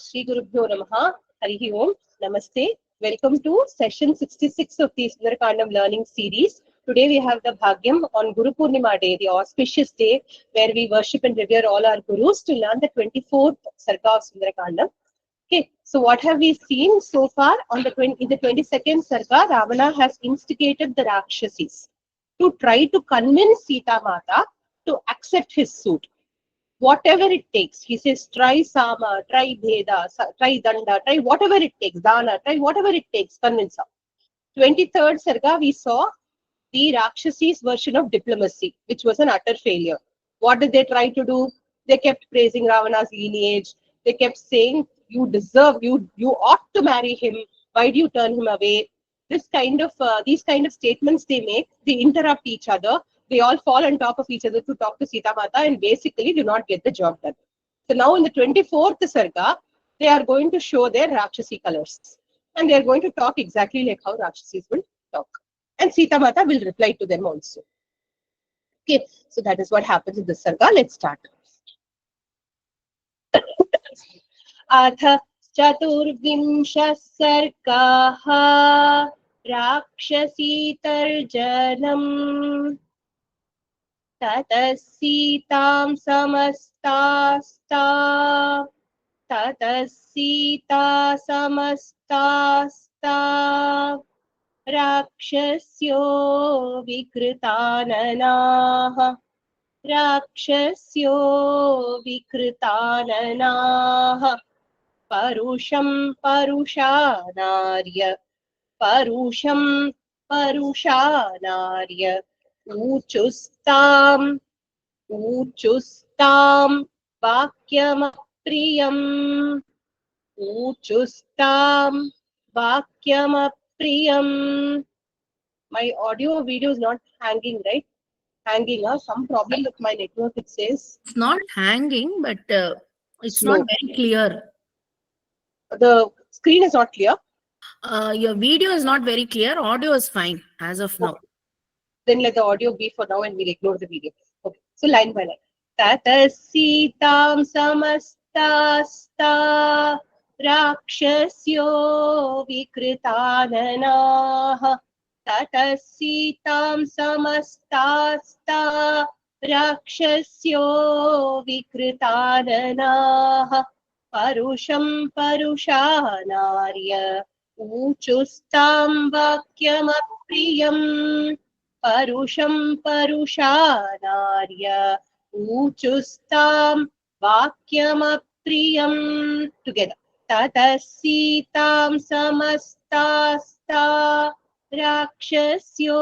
Shri Gurubhyo Namaha, Harihi Om, Namaste. Welcome to session 66 of the Sundarakandam learning series. Today we have the Bhagyam on Guru Purnima day, the auspicious day where we worship and revere all our gurus to learn the 24th Sarga of Sundarakandam. Okay, so what have we seen so far? In the 22nd Sarga, Ravana has instigated the Rakshasis to try to convince Sita Mata to accept his suit. Whatever it takes. He says, try Sama, try Bheda, try Danda, try whatever it takes, Dana, try whatever it takes, convince her. 23rd Sarga, we saw the Rakshasi's version of diplomacy, which was an utter failure. What did they try to do? They kept praising Ravana's lineage. They kept saying, you deserve, you ought to marry him. Why do you turn him away? These kind of statements they make, they interrupt each other. They all fall on top of each other to talk to Sita Mata and basically do not get the job done. So now in the 24th Sarga, they are going to show their Rakshasi colors. And they are going to talk exactly like how Rakshasis will talk. And Sita Mata will reply to them also. Okay, so that is what happens in the Sarga. Let's start. Atha Chaturvimsha Sargaha Rakshasi Tarjanam Tatas Sitam Samastasta Tatas Sita Samastasta Rakshasyo Vikritananaha Rakshasyo Vikritananaha Parusham Parushanarya Parusham Parushanarya Uchustam Vakyamapriyam Uchustam Vakyamapriyam. My audio video is not hanging, right? Hanging, some problem with my network, it says. It's not hanging, but it's Slow. not very clear. The screen is not clear. Your video is not very clear. Audio is fine as of now. Then let the audio be for now and we'll ignore the video. Okay. So line by line. Tatasitam samastasta rakshasyo vikritananaha Tatasitam samastasta rakshasyo vikritananaha Parusham Parushanarya Uchustam Vakyamapriyam Parusham Parushanarya Uchustam Vakyamapriyam. Together. Tatasitam samastasta Rakshasyo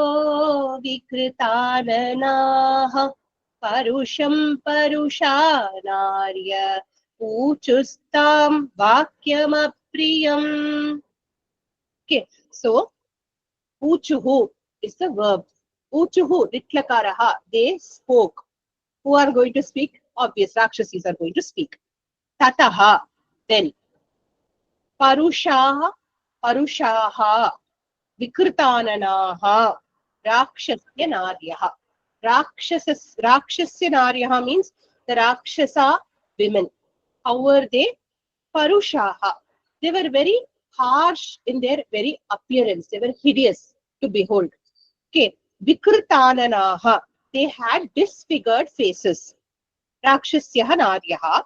Vikritananaha Parusham Parushanarya Uchustam Vakyamapriyam. Okay, so Uchuhu is the verb. Uchuhu, Ritlakaraha, they spoke. Who are going to speak? Obvious, Rakshasis are going to speak. Tataha, then. Parushaha, Parushaha, Vikritananaha, Rakshasya Naryaha. Rakshasya Naryaha means the Rakshasa women. How were they? Parushaha. They were very harsh in their very appearance. They were hideous to behold. Okay. Vikritananaha. They had disfigured faces. Rakshasyaha Naryaha.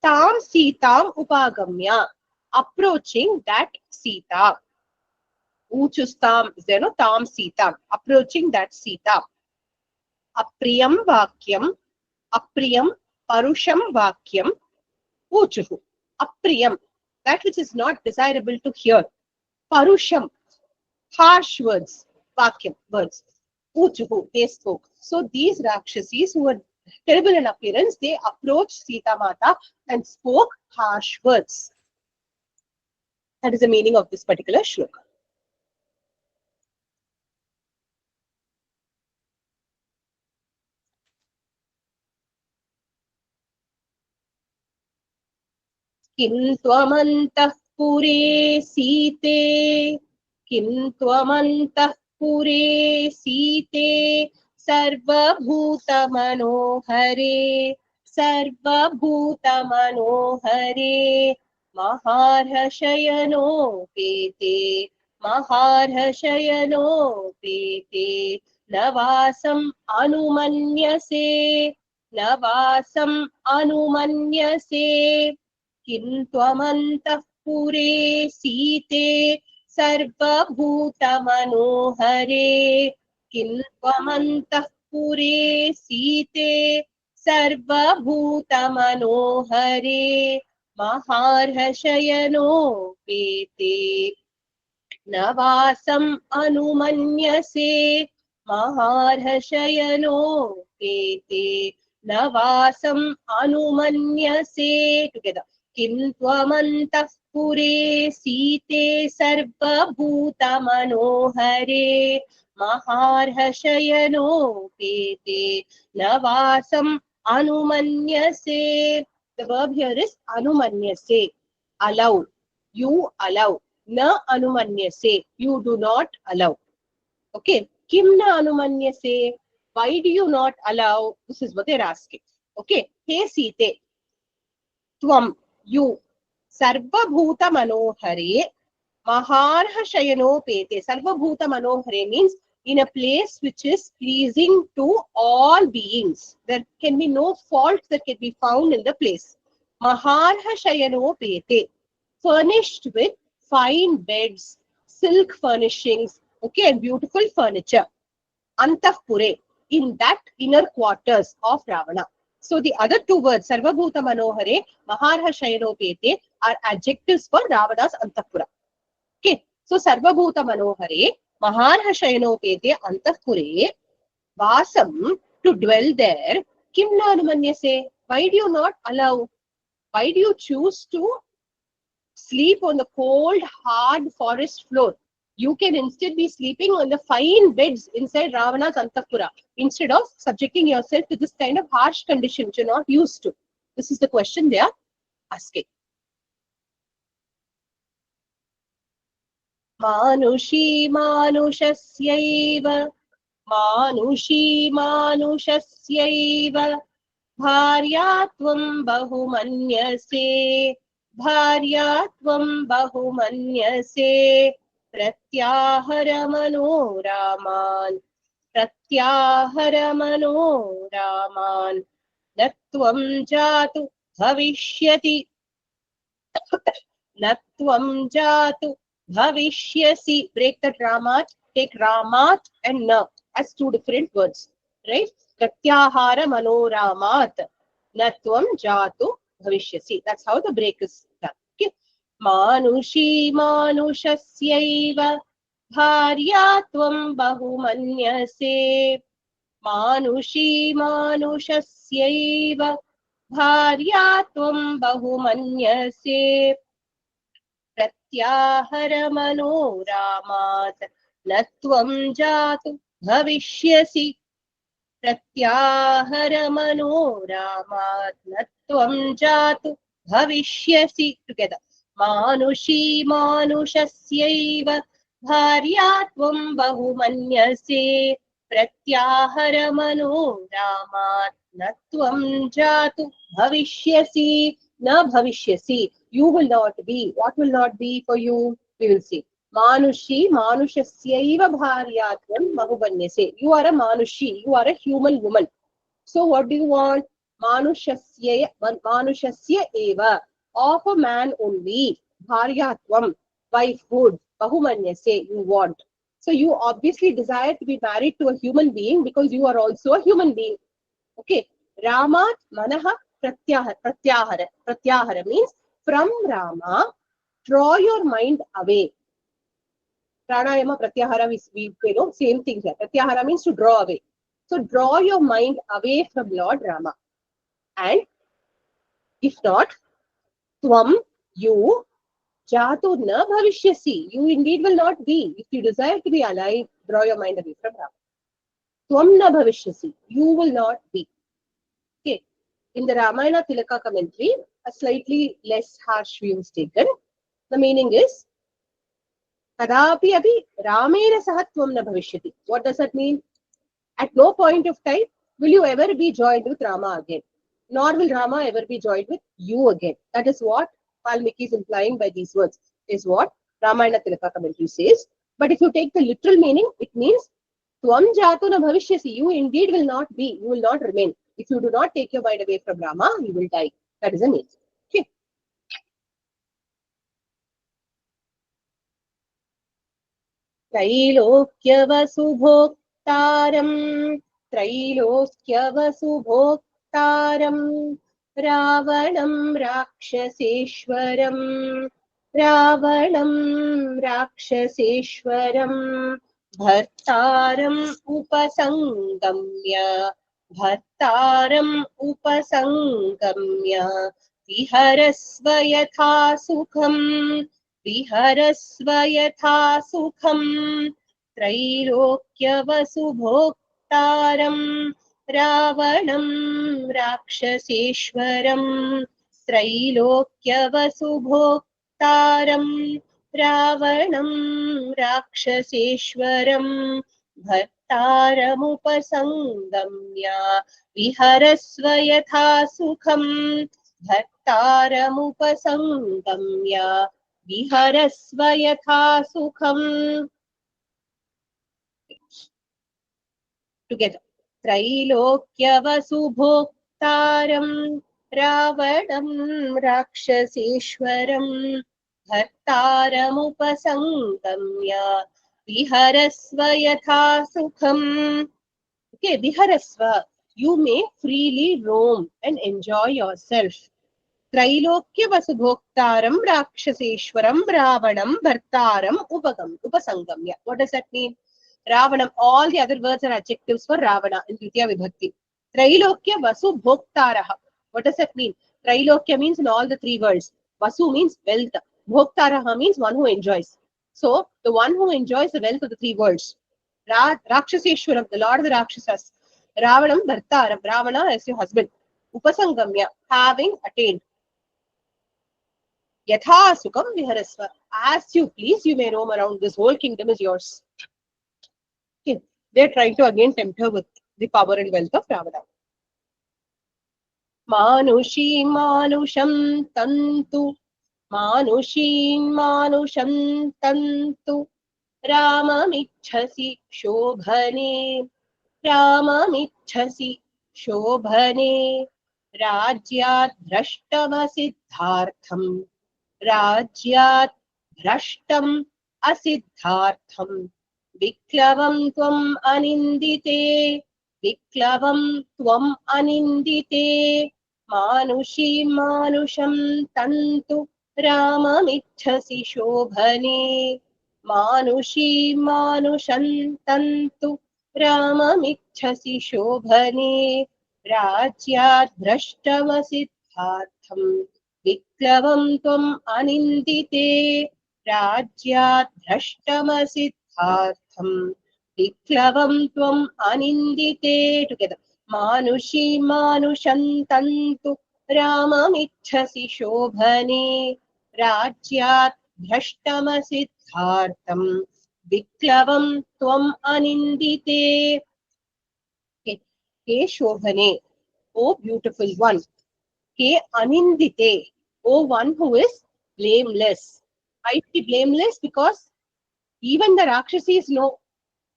Tam Sitam Upagamya. Approaching that Sita. Uchustam is there, no? Tam Sitam. Approaching that Sita. Apriyam Vakyam. Apriyam Parusham Vakyam. Uchuhu. Apriyam. That which is not desirable to hear. Parusham. Harsh words. Vakyam. Words. Uchuhu. They spoke. So these Rakshasis who were terrible in appearance, they approached Sita Mata and spoke harsh words. That is the meaning of this particular shloka. Kim tvamantah pure site Kim tvamantah pure site Sarvabhuta manohare Sarvabhuta manohare Maharhashayanopeete, Maharhashayanopeete, Navasam Anumanyase, Navasam Anumanyase, Kintvamantah Pure Site, Sarvabhutamanohare, Kintvamantah Pure Site, Sarvabhutamanohare, Maharhashayanopeete, Navasam Anumanyase, Maharhashayanopeete, Navasam Anumanyase. Together. Kim Tvamantah Pure Site Sarvabhuta Manohare, Maharhashayanopeete, Navasam Anumanyase. The verb here is Anumanyase. Allow. You allow. Na anumanyase. You do not allow. Okay. Kim na anumanyase. Why do you not allow? This is what they're asking. Okay. Hey Site. Tvam. You. Sarvabhuta manohare. Maharha shayanopete. Sarvabhuta manohare means in a place which is pleasing to all beings. There can be no fault that can be found in the place. Maharha shayanopete. Furnished with fine beds, silk furnishings, okay, and beautiful furniture. Antahpure, in that inner quarters of Ravana. So the other two words, Sarvabhuta Manohare, Maharha Shayanopete, are adjectives for Ravana's Antahpura. Okay, so Sarvabhuta Manohare, Maharha Shayanopete, Antahpure, Vasam, to dwell there, Kim na anumanyase? Why do you not allow? Why do you choose to sleep on the cold, hard forest floor? You can instead be sleeping on the fine beds inside Ravana's Antapura instead of subjecting yourself to this kind of harsh condition which you're not used to. This is the question they are asking. Manushi Manushasyaiva, Manushi Manushasya Bharyatvam Bahumanyase, Bharyatvam Bahumanyase, Pratyahara Manoraman, Pratyahara Manoraman, Natvam Jatu Bhavishyati, Natvam Jatu Bhavishyasi. Break the Ramat, take Ramat and Na as two different words, right? Pratyahara Manoramat, Natvam Jatu Bhavishyasi. That's how the break is done. Okay. Manushi Manushasyaiva Bharyatvam Bahumanyase, Manushi Manushasya Bharyatvam Bahumanyase, Pratyahara Manoramat, Natvam Jatu Bhavishyasi, Pratyahara Manoramat, Natvam Jatu Bhavishyasi. Together. Manushi Manushasya Bharyatvam Bahumanyase, Pratyahara Manoramat, Natvam Jatu Bhavishyasi. Na Bhavishyasi. You will not be. What will not be for you? We will see. Manushi Manushasyaiva Bharyatvam Bahumanyase. You are a Manushi. You are a human woman. So what do you want? Manushasya eva. Of a man only. Bharyatvam. Wifehood. Bahumanyase. You want. So you obviously desire to be married to a human being because you are also a human being. Okay. Ramat Manaha Pratyahara. Pratyahara means from Rama, draw your mind away. Pranayama, Pratyahara, we know, same thing here. Pratyahara means to draw away. So draw your mind away from Lord Rama. And if not, Tvam, you, Jatu na bhavishyasi. You indeed will not be. If you desire to be alive, draw your mind away from Rama. Tvam na bhavishyasi. You will not be. Okay. In the Ramayana Tilaka commentary, a slightly less harsh view is taken. The meaning is, Kadapi abhi Ramena saha tvam na bhavishyati. What does that mean? At no point of time will you ever be joined with Rama again. Nor will Rama ever be joined with you again. That is what Valmiki is implying by these words is what Ramayana Tilaka commentary says. But if you take the literal meaning, it means Tvam jatu na bhavishyasi. You indeed will not be, you will not remain. If you do not take your mind away from Rama, you will die. That is the nature. Okay. त्रैलोक्यवसुभोक्तारम् त्रैलोक्यवसुभोक्तारम् रावणं राक्षसेश्वरम् रावणं राक्षसेश्वरम् भर्तारम् भर्तारम् उपसङ्गम्य विहरस्व यथा सुखम् विहरस्व यथा सुखम् त्रैलोक्यवसुभोक्तारम् रावणं राक्षसेश्वरम् त्रैलोक्यवसुभोक्तारम् रावणं राक्षसेश्वरम् भर्तारमुपसङ्गम्य विहरस्व यथा सुखम् भर्तारमुपसङ्गम्य विहरस्व यथा सुखम्. Together. त्रैलोक्यवसुभोक्तारम् रावणं राक्षसेश्वरम् भर्तारमुपसङ्गम्य विहरस्व यथा सुखम्. Okay, viharasva. You may freely roam and enjoy yourself. Trailokya vasubhoktaram rakshaseshwaram ravanam bhartaram upasangamya. What does that mean? Ravanam, all the other words are adjectives for Ravana in Vidya Vibhakti. Trailokya vasubhoktaraha. What does that mean? Trailokya means in all the three words. Vasu means wealth. Bhoktaraha means one who enjoys. So, the one who enjoys the wealth of the three words. Rakshaseshwaram, the Lord of the Rakshasas. Ravanam bhartaram. Ravana is your husband. Upasangamya, having attained. Yatha Sukham Viharasva. As you please, you may roam around. This whole kingdom is yours. Okay. They're trying to again tempt her with the power and wealth of Ravana. Manushi Manusham Tantu. Manushi Manusham Tantu. Ramamichhasi Shobhane. Ramamichhasi Shobhane. Rajyat Dhrashtamasiddhartham. राज्यात् भ्रष्टम् असिद्धार्थम् विक्लवम् त्वम् अनिन्दिते विक्लवम् त्वम् अनिन्दिते मानुषी मानुषम् तन्तु राममिच्छसि शोभने मानुषी मानुषम् तन्तु राममिच्छसि शोभने राज्यात् भ्रष्टमसिद्धार्थम् विक्लवम् त्वम् अनिन्दिते राज्यात् भ्रष्टमसिद्धार्थम् विक्लवम् त्वम् अनिन्दिते. Together. मानुषी मानुषम् तन्तु राममिच्छसि शोभने राज्यात् भ्रष्टमसिद्धार्थम् विक्लवम् त्वम् अनिन्दिते. हे शोभने, O beautiful one. Ke anindite, O one who is blameless. Why is she blameless? Because even the Rakshasis know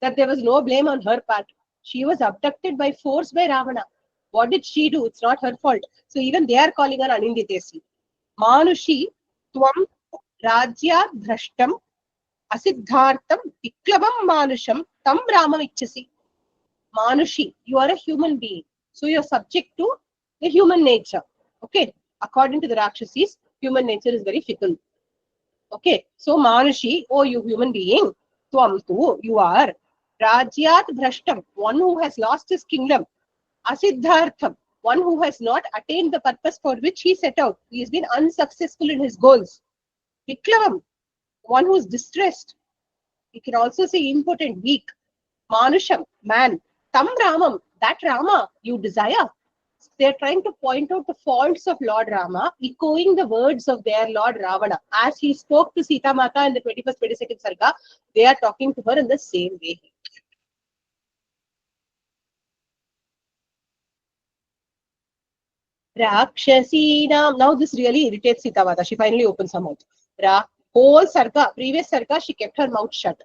that there was no blame on her part. She was abducted by force by Ravana. What did she do? It's not her fault. So even they are calling her aninditesi. Manushi tvam rajya bhrashtam asiddhartam viklavam manusham tam ramamichasi. Manushi, you are a human being. So you're subject to the human nature. Okay. According to the Rakshasis, human nature is very fickle. Okay. So Manushi, oh you human being, Tvam tu, you are. Rajyat Bhrashtam, one who has lost his kingdom. Asiddhartham, one who has not attained the purpose for which he set out. He has been unsuccessful in his goals. Viklavam, one who is distressed. You can also say impotent, weak. Manusham, man. Tam Ramam, that Rama you desire. They are trying to point out the faults of Lord Rama, echoing the words of their Lord Ravana. As he spoke to Sita Mata in the 21st, 22nd Sarga, they are talking to her in the same way. Rakshasinam. Now this really irritates Sita Mata. She finally opens her mouth. Whole Sarga, previous Sarga, she kept her mouth shut.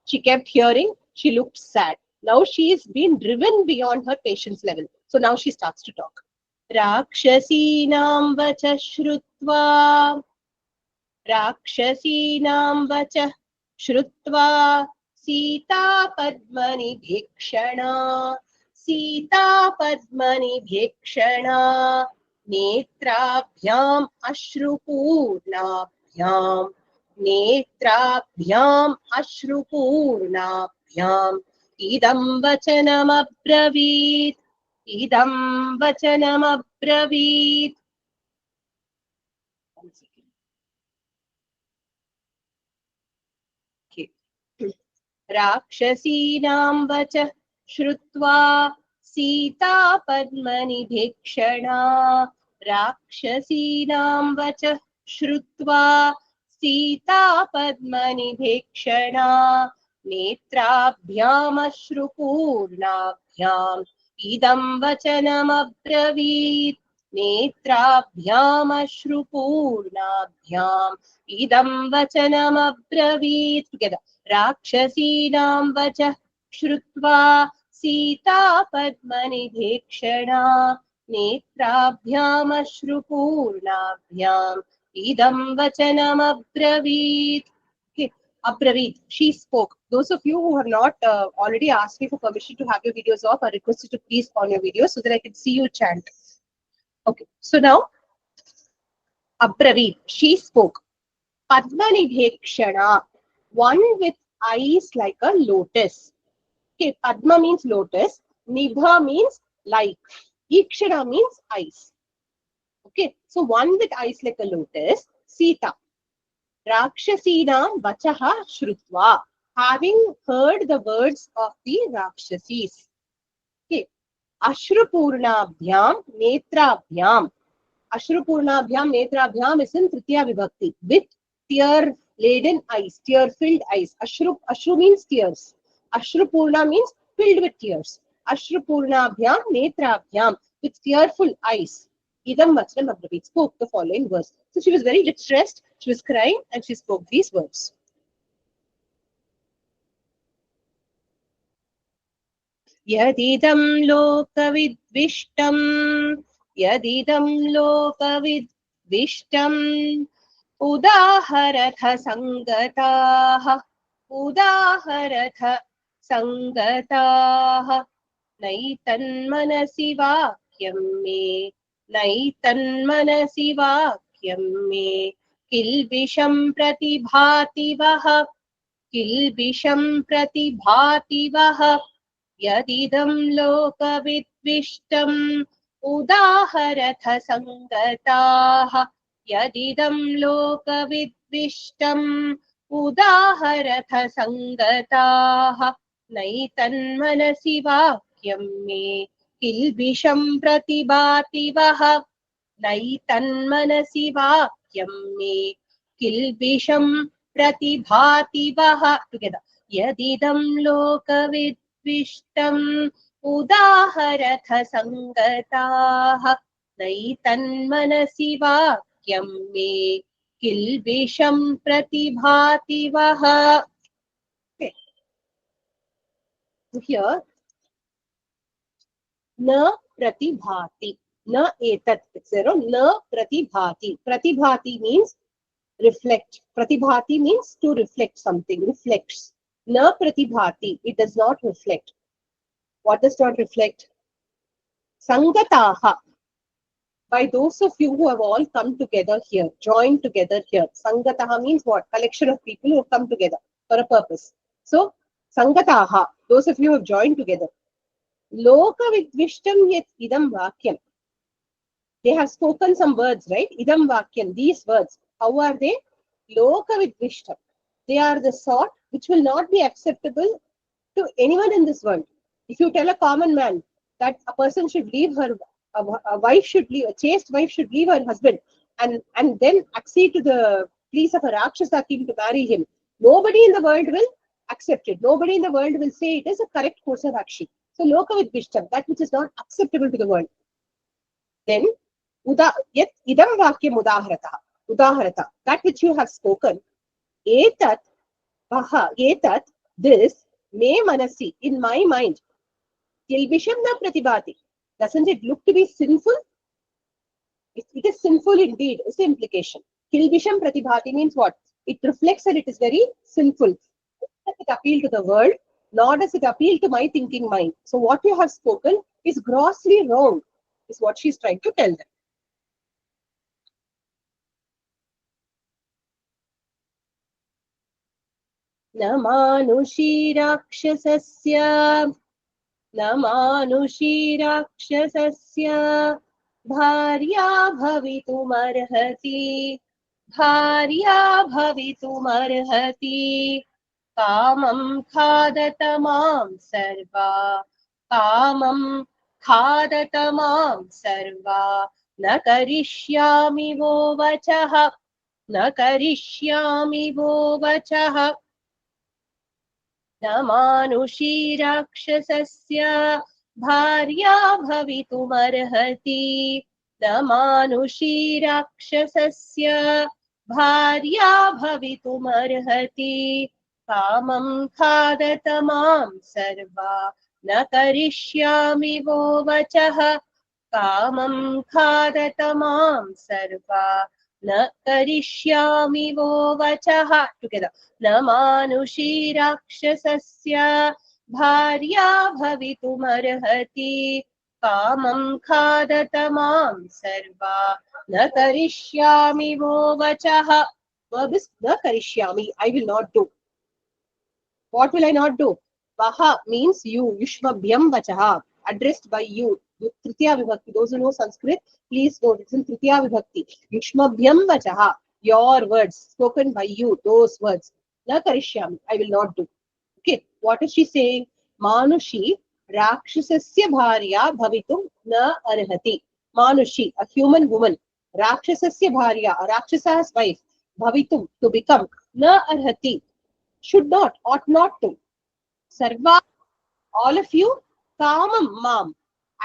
She kept hearing. She looked sad. Now she is being driven beyond her patience level. So now she starts to talk. Rakshasinam vacha shrutva. Rakshasinam vacha shrutva. Sita padmani bhikshana. Sita padmani bhikshana. Netrabhyam ashrupurnabhyam. Netrabhyam ashrupurnabhyam. Idam vachanam abravit. Idam vachanam abravit. Okay. Rakshasinam vacha shrutva Sita padmani bhikshana. Rakshasinam vacha shrutva Sita padmani bhikshana. Netrabhyam ashrupurnabhyam idam vachanam abravit. Netrabhyam ashrupurnabhyam idam vachanam abravit. Together. Rakshasinam vacha shrutva Sita padmani bhikshana. Netrabhyam ashrupurnabhyam idam vachanam abravit. Okay, abravit. She spoke. Those of you who have not already asked me for permission to have your videos off, I request you to please on your videos so that I can see you chant. Okay, so now abravit. She spoke. Padmani bhikshana. One with eyes like a lotus. Okay, Padma means lotus. Nibha means like. Ikshana means eyes. Okay, so one with eyes like a lotus. Sita. Rakshasinam vachaha shrutva. Having heard the words of the Rakshasis. Okay. Ashrupurnabhyam netrabhyam. Ashrupurnabhyam netrabhyam is in Tritiya Vibhakti. With tear-laden eyes, tear-filled eyes. Ashru means tears. Ashrupurna means filled with tears. Ashrupurnabhyam netrabhyam, with tearful eyes. Idam vachanam abravit, spoke the following verse. So she was very distressed, she was crying, and she spoke these words. Yadidam lokavidvishtam, yadidam lokavidvishtam, udaharatha sangataha, udaharatha sangataha, naitanmanasi vakyam me, naitanmanasi vakyam me, kilbisham pratibhati vaha, kilbisham pratibhati vaha, yadidam lokavidvishtam udaharatha sangataha, yadidam lokavidvishtam udaharatha sangataha, naitanmanasi vakyam me, kilbisham pratibhati vaha, naitanmanasi vakyam me, kilbisham pratibhati vaha. Together. Yadidam lokavidvishtam udaharatha sangataha, naitanmanasi vakyam me, kilbisham pratibhati vaha. Okay. So here, na pratibhati, na etat, na pratibhati. Pratibhati means reflect. Pratibhati means to reflect something, reflects. Na pratibhati, it does not reflect. What does not reflect? Sangataha. By those of you who have all come together here, joined together here. Sangataha means what? Collection of people who have come together for a purpose. So, Sangataha, those of you who have joined together. Loka vidvishtam yet idam vakyam. They have spoken some words, right? Idam vakyam, these words. How are they? Loka vidvishtam. They are the sort which will not be acceptable to anyone in this world. If you tell a common man that a person should leave her, a wife should leave, a chaste wife should leave her husband and then accede to the pleas of a Rakshasa king to marry him, nobody in the world will accept it. Nobody in the world will say it is a correct course of action. So, loka vidvishtam, that which is not acceptable to the world. Then, Yet idam vakyam udaharata. That which you have spoken. Etat etat, this, me manasi, in my mind, kilbisham na pratibhati. Doesn't it look to be sinful? It is sinful indeed, is the implication. Kilbisham pratibhati means what? It reflects that it is very sinful. Does it appeal to the world, nor does it appeal to my thinking mind. So what you have spoken is grossly wrong, is what she is trying to tell them. न मानुषी राक्षसस्य न मानुषी राक्षसस्य भार्या भवितुमर्हति भार्या भवितुमर्हति कामं खादत मां सर्वा कामं खादत मां सर्वा न करिष्यामि वो वचः न करिष्यामि वो वचः न मानुषी राक्षसस्य भार्या भवितुमर्हति न मानुषी राक्षसस्य भार्या भवितुमर्हति कामं खादत मां सर्वा न करिष्यामि वो वचः कामं खादत मां सर्वा न करिष्यामि वो वचः टुगेदर न मानुषी राक्षसस्य भार्या भवितुमर्हति कामं खादत मां सर्वा न करिष्यामि वो वचः verb is न करिष्यामि. I will not do. What will I not do? Vaha means you. Yushmabhyam vachaha, addressed by you. Tritiya vibhakti. Those who know Sanskrit, please know it's in Tritiya vibhakti. Yushmabhyam vachaha, your words spoken by you. Those words. Na karishyami. I will not do. Okay. What is she saying? Manushi rakshasasya bharya bhavitum na arhati. Manushi, a human woman. Rakshasasya bharya, a rakshasa's wife. Bhavitum, to become. Na arhati. Should not, ought not to. Sarva, all of you, kamam, mam,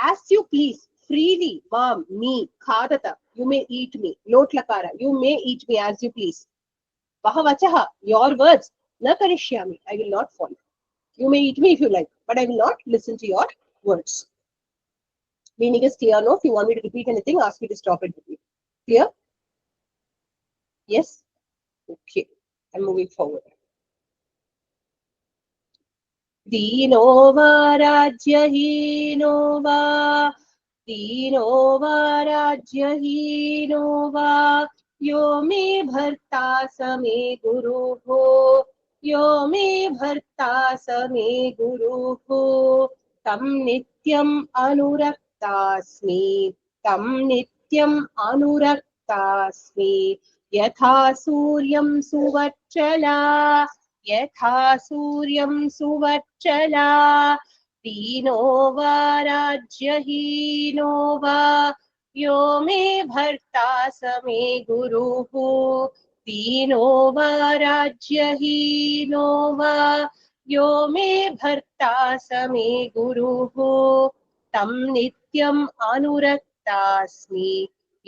as you please, freely, mam, me, khadata, you may eat me, lot lakara, you may eat me as you please. Vahavachaha, your words, na karishyami, I will not follow. You may eat me if you like, but I will not listen to your words. Meaning is clear, no? If you want me to repeat anything, ask me to stop it. Clear? Yes? Okay, I'm moving forward. दीनो वा राज्यहीनो वा दीनो वा राज्यहीनो वा यो मे भर्ता स मे गुरुः यो मे भर्ता स मे गुरुः तं नित्यम् अनुरक्तास्मि तं नित्यम् अनुरक्तास्मि यथा सूर्यं सुवर्चला यथा सूर्यं सुवर्चला दीनो वा राज्यहीनो वा यो मे भर्ता स मे गुरुः दीनो वा राज्यहीनो वा यो मे भर्ता स मे गुरुः तं नित्यम् अनुरक्तास्मि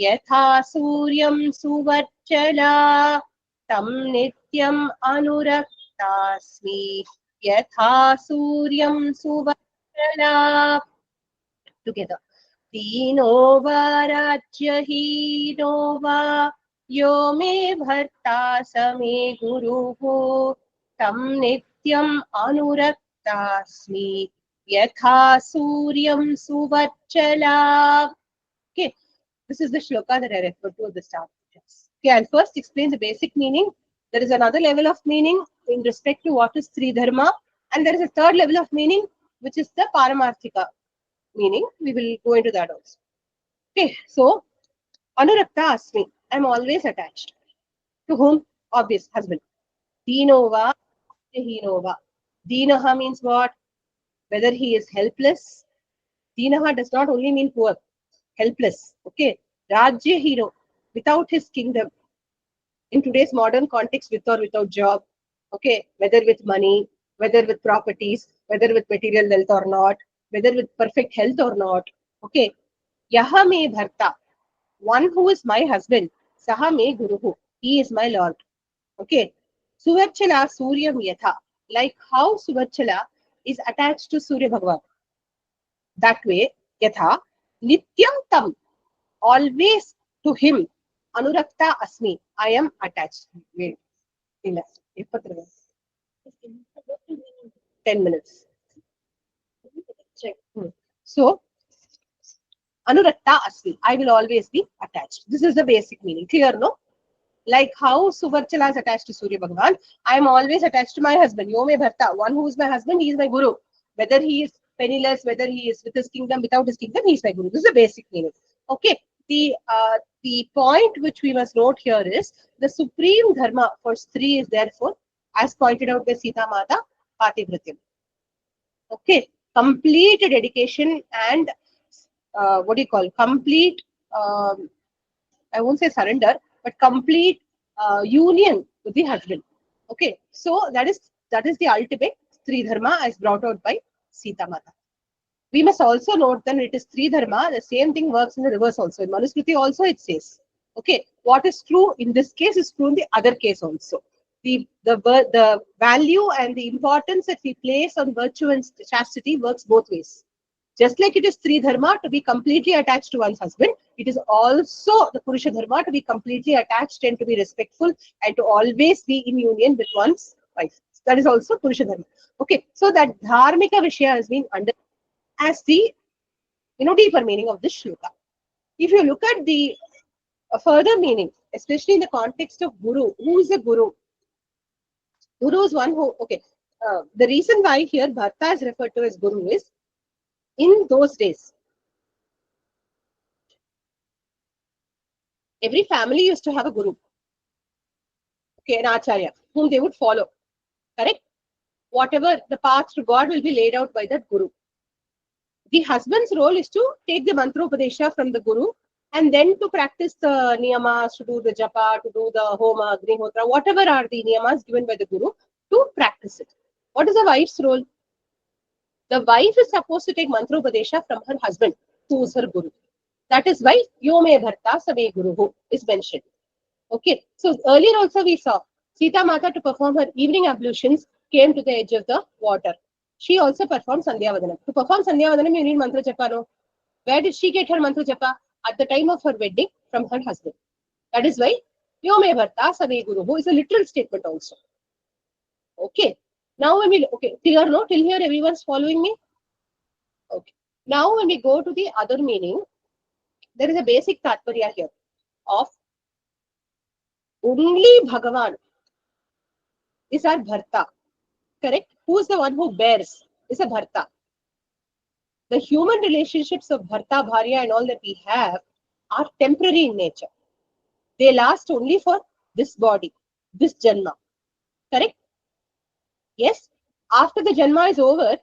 यथा सूर्यं सुवर्चला तं नित्यम् अनुरक्तास्मि यथा सूर्यं सुवर्चला together दीनो वा राज्यहीनो वा यो मे भर्ता स मे गुरुः तं नित्यम् अनुरक्तास्मि यथा सूर्यं Suvarchala. Okay, this is the shloka that I referred to at the start. Okay, I'll first explain the basic meaning. There is another level of meaning in respect to what is Sri Dharma, and there is a third level of meaning which is the Paramarthika meaning. We will go into that also. Okay, so Anurakta Asmi, I'm always attached. To whom? Obvious, husband. Deenova, Hinova. Deenaha means what? Whether he is helpless. Deenaha does not only mean poor, helpless. Okay, Rajya hero, without his kingdom. In today's modern context, with or without job, okay, whether with money, whether with properties, whether with material wealth or not, whether with perfect health or not, okay, yaha me bharta, one who is my husband, saha me guruhu. He is my lord. Okay. Suvarchala Suryam Yatha. Like how Suvarchala is attached to Surya Bhagavan. That way, Yatha, Nityam Tam, always to him, Anurakta Asmi, I am attached. Wait, 10 minutes. Check. So, Anurakta Asmi, I will always be attached. This is the basic meaning. Clear, no? Like how Suvarchala is attached to Surya Bhagavan, I am always attached to my husband. Yome Bharta, one who is my husband, he is my guru. Whether he is penniless, whether he is with his kingdom, without his kingdom, he is my guru. This is the basic meaning. Okay. The point which we must note here is the supreme dharma for Stri is therefore, as pointed out by Sita Mata, Pativrityam. Okay. Complete dedication and what do you call? Complete, I won't say surrender, but complete union with the husband. Okay, so that is the ultimate Stri Dharma as brought out by Sita Mata. We must also note that it is Stri Dharma, the same thing works in the reverse also. In Manusmriti also it says. Okay, what is true in this case is true in the other case also. The value and the importance that we place on virtue and chastity works both ways. Just like it is Stri Dharma to be completely attached to one's husband, it is also the Purusha Dharma to be completely attached and to be respectful and to always be in union with one's wife. That is also Purusha Dharma. Okay, so that Dharmika Vishya has been under as the deeper meaning of this shloka. If you look at the further meaning, especially in the context of Guru, who is a Guru? Guru is one who, the reason why here Bharta is referred to as Guru is, in those days, every family used to have a guru, okay, an acharya, whom they would follow. Correct? Whatever the path to God will be laid out by that guru. The husband's role is to take the mantra upadesha from the guru and then to practice the niyamas, to do the japa, to do the homa, agnihotra, whatever are the niyamas given by the guru, to practice it. What is the wife's role? The wife is supposed to take mantra upadesha from her husband, who is her guru. That is why Yome Bharta Same Guruhu is mentioned. Okay, so earlier also we saw Sita Mata, to perform her evening ablutions, came to the edge of the water. She also performed Sandhya Vadanam. To perform Sandhya Vadanam, you need mantra japa, no? Where did she get her mantra japa? At the time of her wedding, from her husband. That is why Yome Bharta Same Guruhu is a literal statement also. Okay, now when we, clear, no? Till here everyone's following me? Okay, now when we go to the other meaning, there is a basic tatparya here of only Bhagavan is our Bharta. Correct? Who is the one who bears? Is a Bharta. The human relationships of Bharta, Bharya and all that we have are temporary in nature. They last only for this body, this Janma. Correct? Yes? After the Janma is over,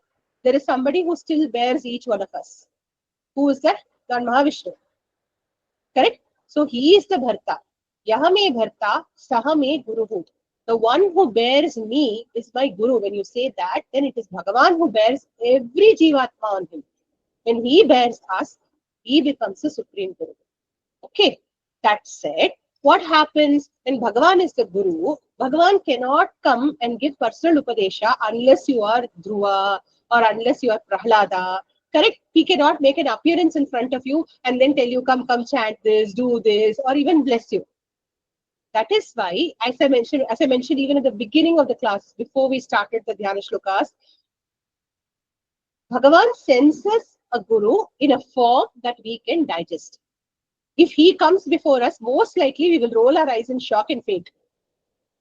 there is somebody who still bears each one of us. Who is that? Lord Mahavishnu. Correct? So he is the Bharta. Yahame Bharta, Sahame Guruhu. The one who bears me is my Guru. When you say that, then it is Bhagavan who bears every Jivatma on him. When he bears us, he becomes the Supreme Guru. Okay, that said, what happens when Bhagavan is the Guru? Bhagavan cannot come and give personal Upadesha unless you are Dhruva or unless you are Prahlada. Correct? He cannot make an appearance in front of you and then tell you, come chant this, do this, or even bless you. That is why, as I mentioned even at the beginning of the class, before we started the Dhyana Shlokas, Bhagavan sends us a Guru in a form that we can digest. If he comes before us, most likely we will roll our eyes in shock and faint.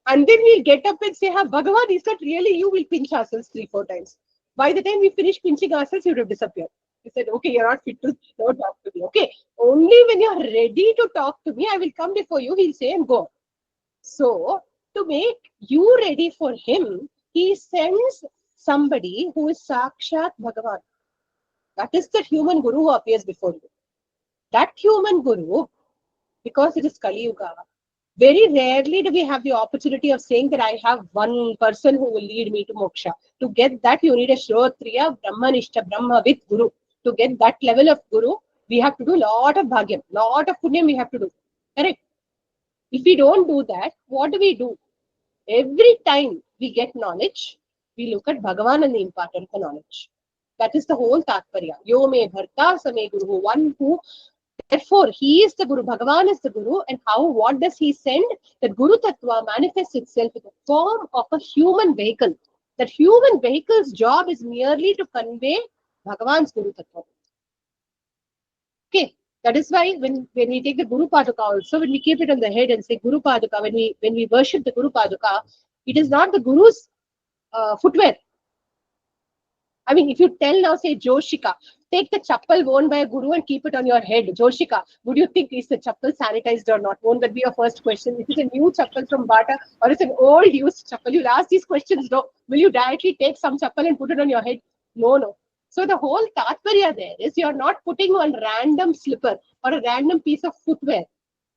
And then we'll get up and say, Bhagavan, is that really you? Will pinch ourselves 3-4 times. By the time we finish pinching ourselves, you would have disappeared. He said, okay, you're not fit to talk to me. Okay, only when you're ready to talk to me, I will come before you, he'll say and go. So, to make you ready for him, he sends somebody who is Sakshat Bhagavan. That is the human Guru who appears before you. That human Guru, because it is Kali Yuga, very rarely do we have the opportunity of saying that I have one person who will lead me to moksha. To get that, you need a Shrotriya, Brahmanishta, Brahmavid Guru. To get that level of Guru, We have to do lot of bhagyam, lot of punyam we have to do. Correct? If we don't do that, what do? Every time we get knowledge, we look at Bhagavan and the importance of knowledge. That is the whole Tatparya. Yo me bharta same guru. One who, therefore, he is the Guru. Bhagavan is the Guru. And what does he send? That Guru Tattva manifests itself in the form of a human vehicle. That human vehicle's job is merely to convey Bhagavan's Guru Tattva. Okay. That is why when we take the Guru Paduka also, when we keep it on the head and say Guru Paduka, when we worship the Guru Paduka, it is not the Guru's footwear. I mean, if you tell now, say Joshika, take the chappal worn by a Guru and keep it on your head. Joshika, would you think is the chappal sanitized or not? Won't that be your first question? Is it a new chappal from Bata or is it an old used chappal? You'll ask these questions, no? Will you directly take some chappal and put it on your head? No. So the whole tatparya there is you're not putting one random slipper or a random piece of footwear.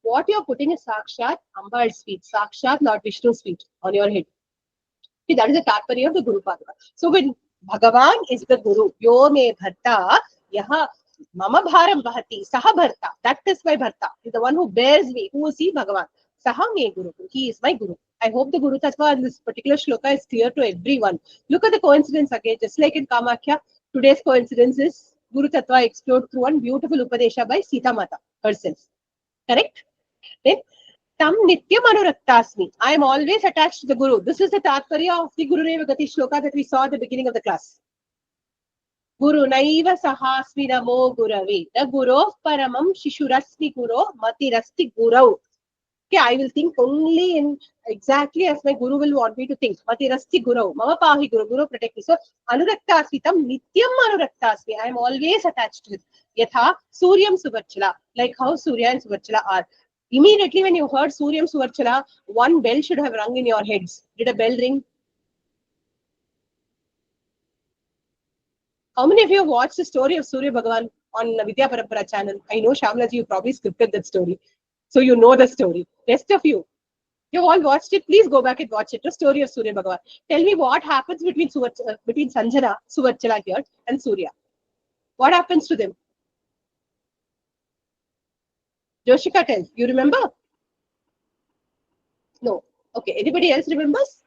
What you're putting is Sakshat Ambal's feet, Sakshat Lord Vishnu's feet on your head. See, that is the tatparya of the Guru Paduka. So when Bhagavan is the Guru, Yo me bharta, yaha mama bharam bahati, saha bharta. That is my bharta. He's the one who bears me. Who is he? Bhagavan. Saha me Guru. He is my Guru. I hope the Guru Tattva in this particular shloka is clear to everyone. Look at the coincidence again. Just like in Kamakhya, today's coincidence is Guru Tattva explored through one beautiful Upadesha by Sita Mata herself. Correct? Then, Tam nityam anuraktasmi. I am always attached to the Guru. This is the Tatparya of the Guru Reva Gati shloka that we saw at the beginning of the class. Guru naiva sahasmi namo gurave. The Guru paramam shishurasmi guru matirasti gurau. Okay, I will think only in exactly as my Guru will want me to think. Matirasti gurau. Mama pahi guru. Guru protect me. So, anuraktasmi tam nityam anuraktasmi. I am always attached to it. Yatha suryam suvarchala. Like how Surya and Suvarchala are. Immediately when you heard Suryam Suvarchala, one bell should have rung in your heads. Did a bell ring? How many of you have watched the story of Surya Bhagavan on Vidya Parampara channel? I know Shamlaji, you probably scripted that story. So you know the story. Rest of you, you've all watched it. Please go back and watch it. The story of Surya Bhagavan. Tell me what happens between Sanjana, Suvarchala here and Surya. What happens to them? Joshika tells. You remember? No. Okay. Anybody else remembers?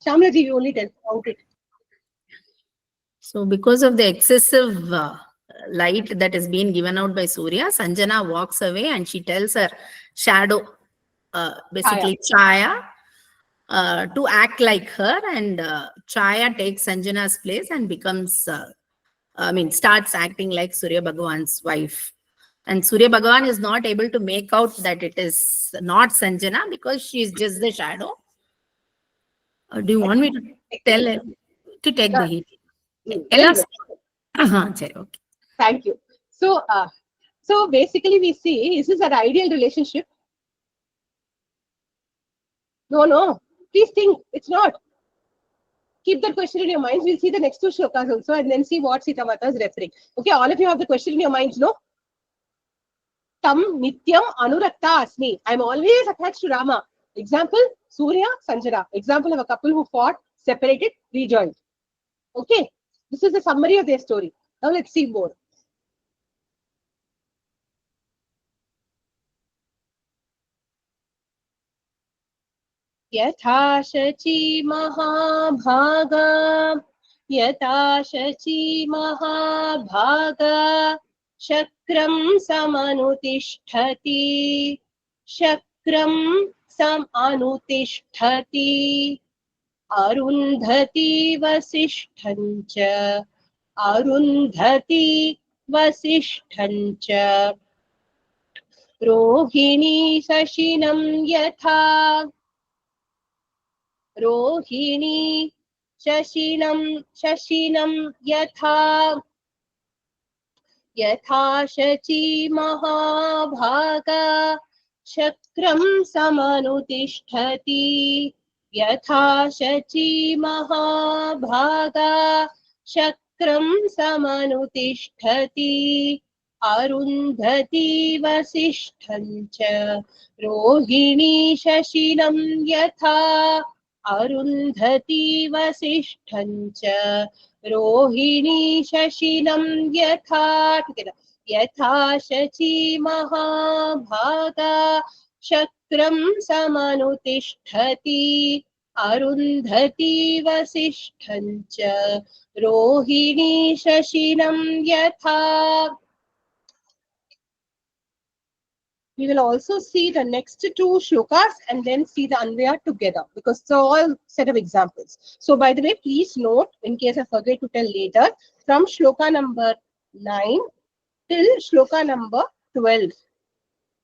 Shamlaji, you only tell out it. So because of the excessive light that is being given out by Surya, Sanjana walks away and she tells her shadow, basically Chaya, to act like her, and Chaya takes Sanjana's place and becomes, starts acting like Surya Bhagavan's wife. And Surya Bhagavan is not able to make out that it is not Sanjana because she is just the shadow. Do you want me to tell her to take the heat? Tell us. Okay. Thank you. So basically we see, is this an ideal relationship? No. Please think, it's not. Keep that question in your minds. We'll see the next two shlokas also and then see what Sita Mata is referring. Okay, all of you have the question in your minds, no? Tam nityam anurakta asmi. I'm always attached to Rama. Example, Surya, Sanjana. Example of a couple who fought, separated, rejoined. Okay, this is the summary of their story. Now let's see more. Yatha shachi mahabhaga shakram samanutishthati arundhati vasishthancha rohini sashinam yatha Rohini Shashinam Yatha Shachi Mahabhaga Shakram Samanutishthati Yatha Shachi Mahabhaga Shakram Samanutishthati Arundhati Vasishthancha Rohini Shashinam Yatha Arundhati Vasishthancha Rohini Shashinam Yatha. Together. यथा शची महाभागा शक्रं समनुतिष्ठति अरुन्धति वसिष्ठं च रोहिणी शशिनं यथा. We will also see the next two shlokas and then see the Anvaya together because it's all set of examples. So by the way, please note, in case I forget to tell later, from shloka number 9 till shloka number 12.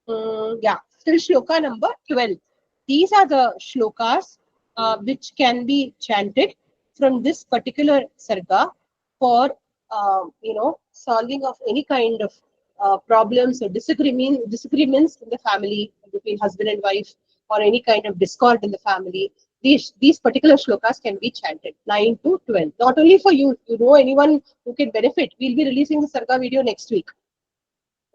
Till shloka number 12. These are the shlokas which can be chanted from this particular sarga for solving of any kind of problems or disagreements in the family between husband and wife, or any kind of discord in the family. These particular shlokas can be chanted 9 to 12. Not only for you, you know anyone who can benefit. We'll be releasing the sarga video next week.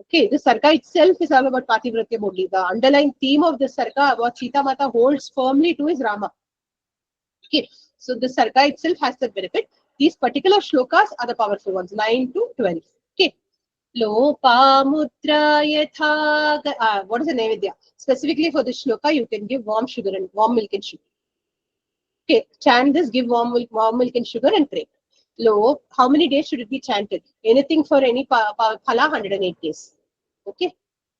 Okay, the sarga itself is all about Pativratya only. The underlying theme of the sarga, what Sita Mata holds firmly to, is Rama. Okay, so the sarga itself has the benefit. These particular shlokas are the powerful ones, 9 to 12. Okay. Lopa mudra yatha. What is the naivedya? Specifically for this shloka, you can give warm sugar and warm milk and sugar. Okay, chant this, give warm milk and sugar and pray. Lo, how many days should it be chanted? Anything for any phala, 108 days. Okay.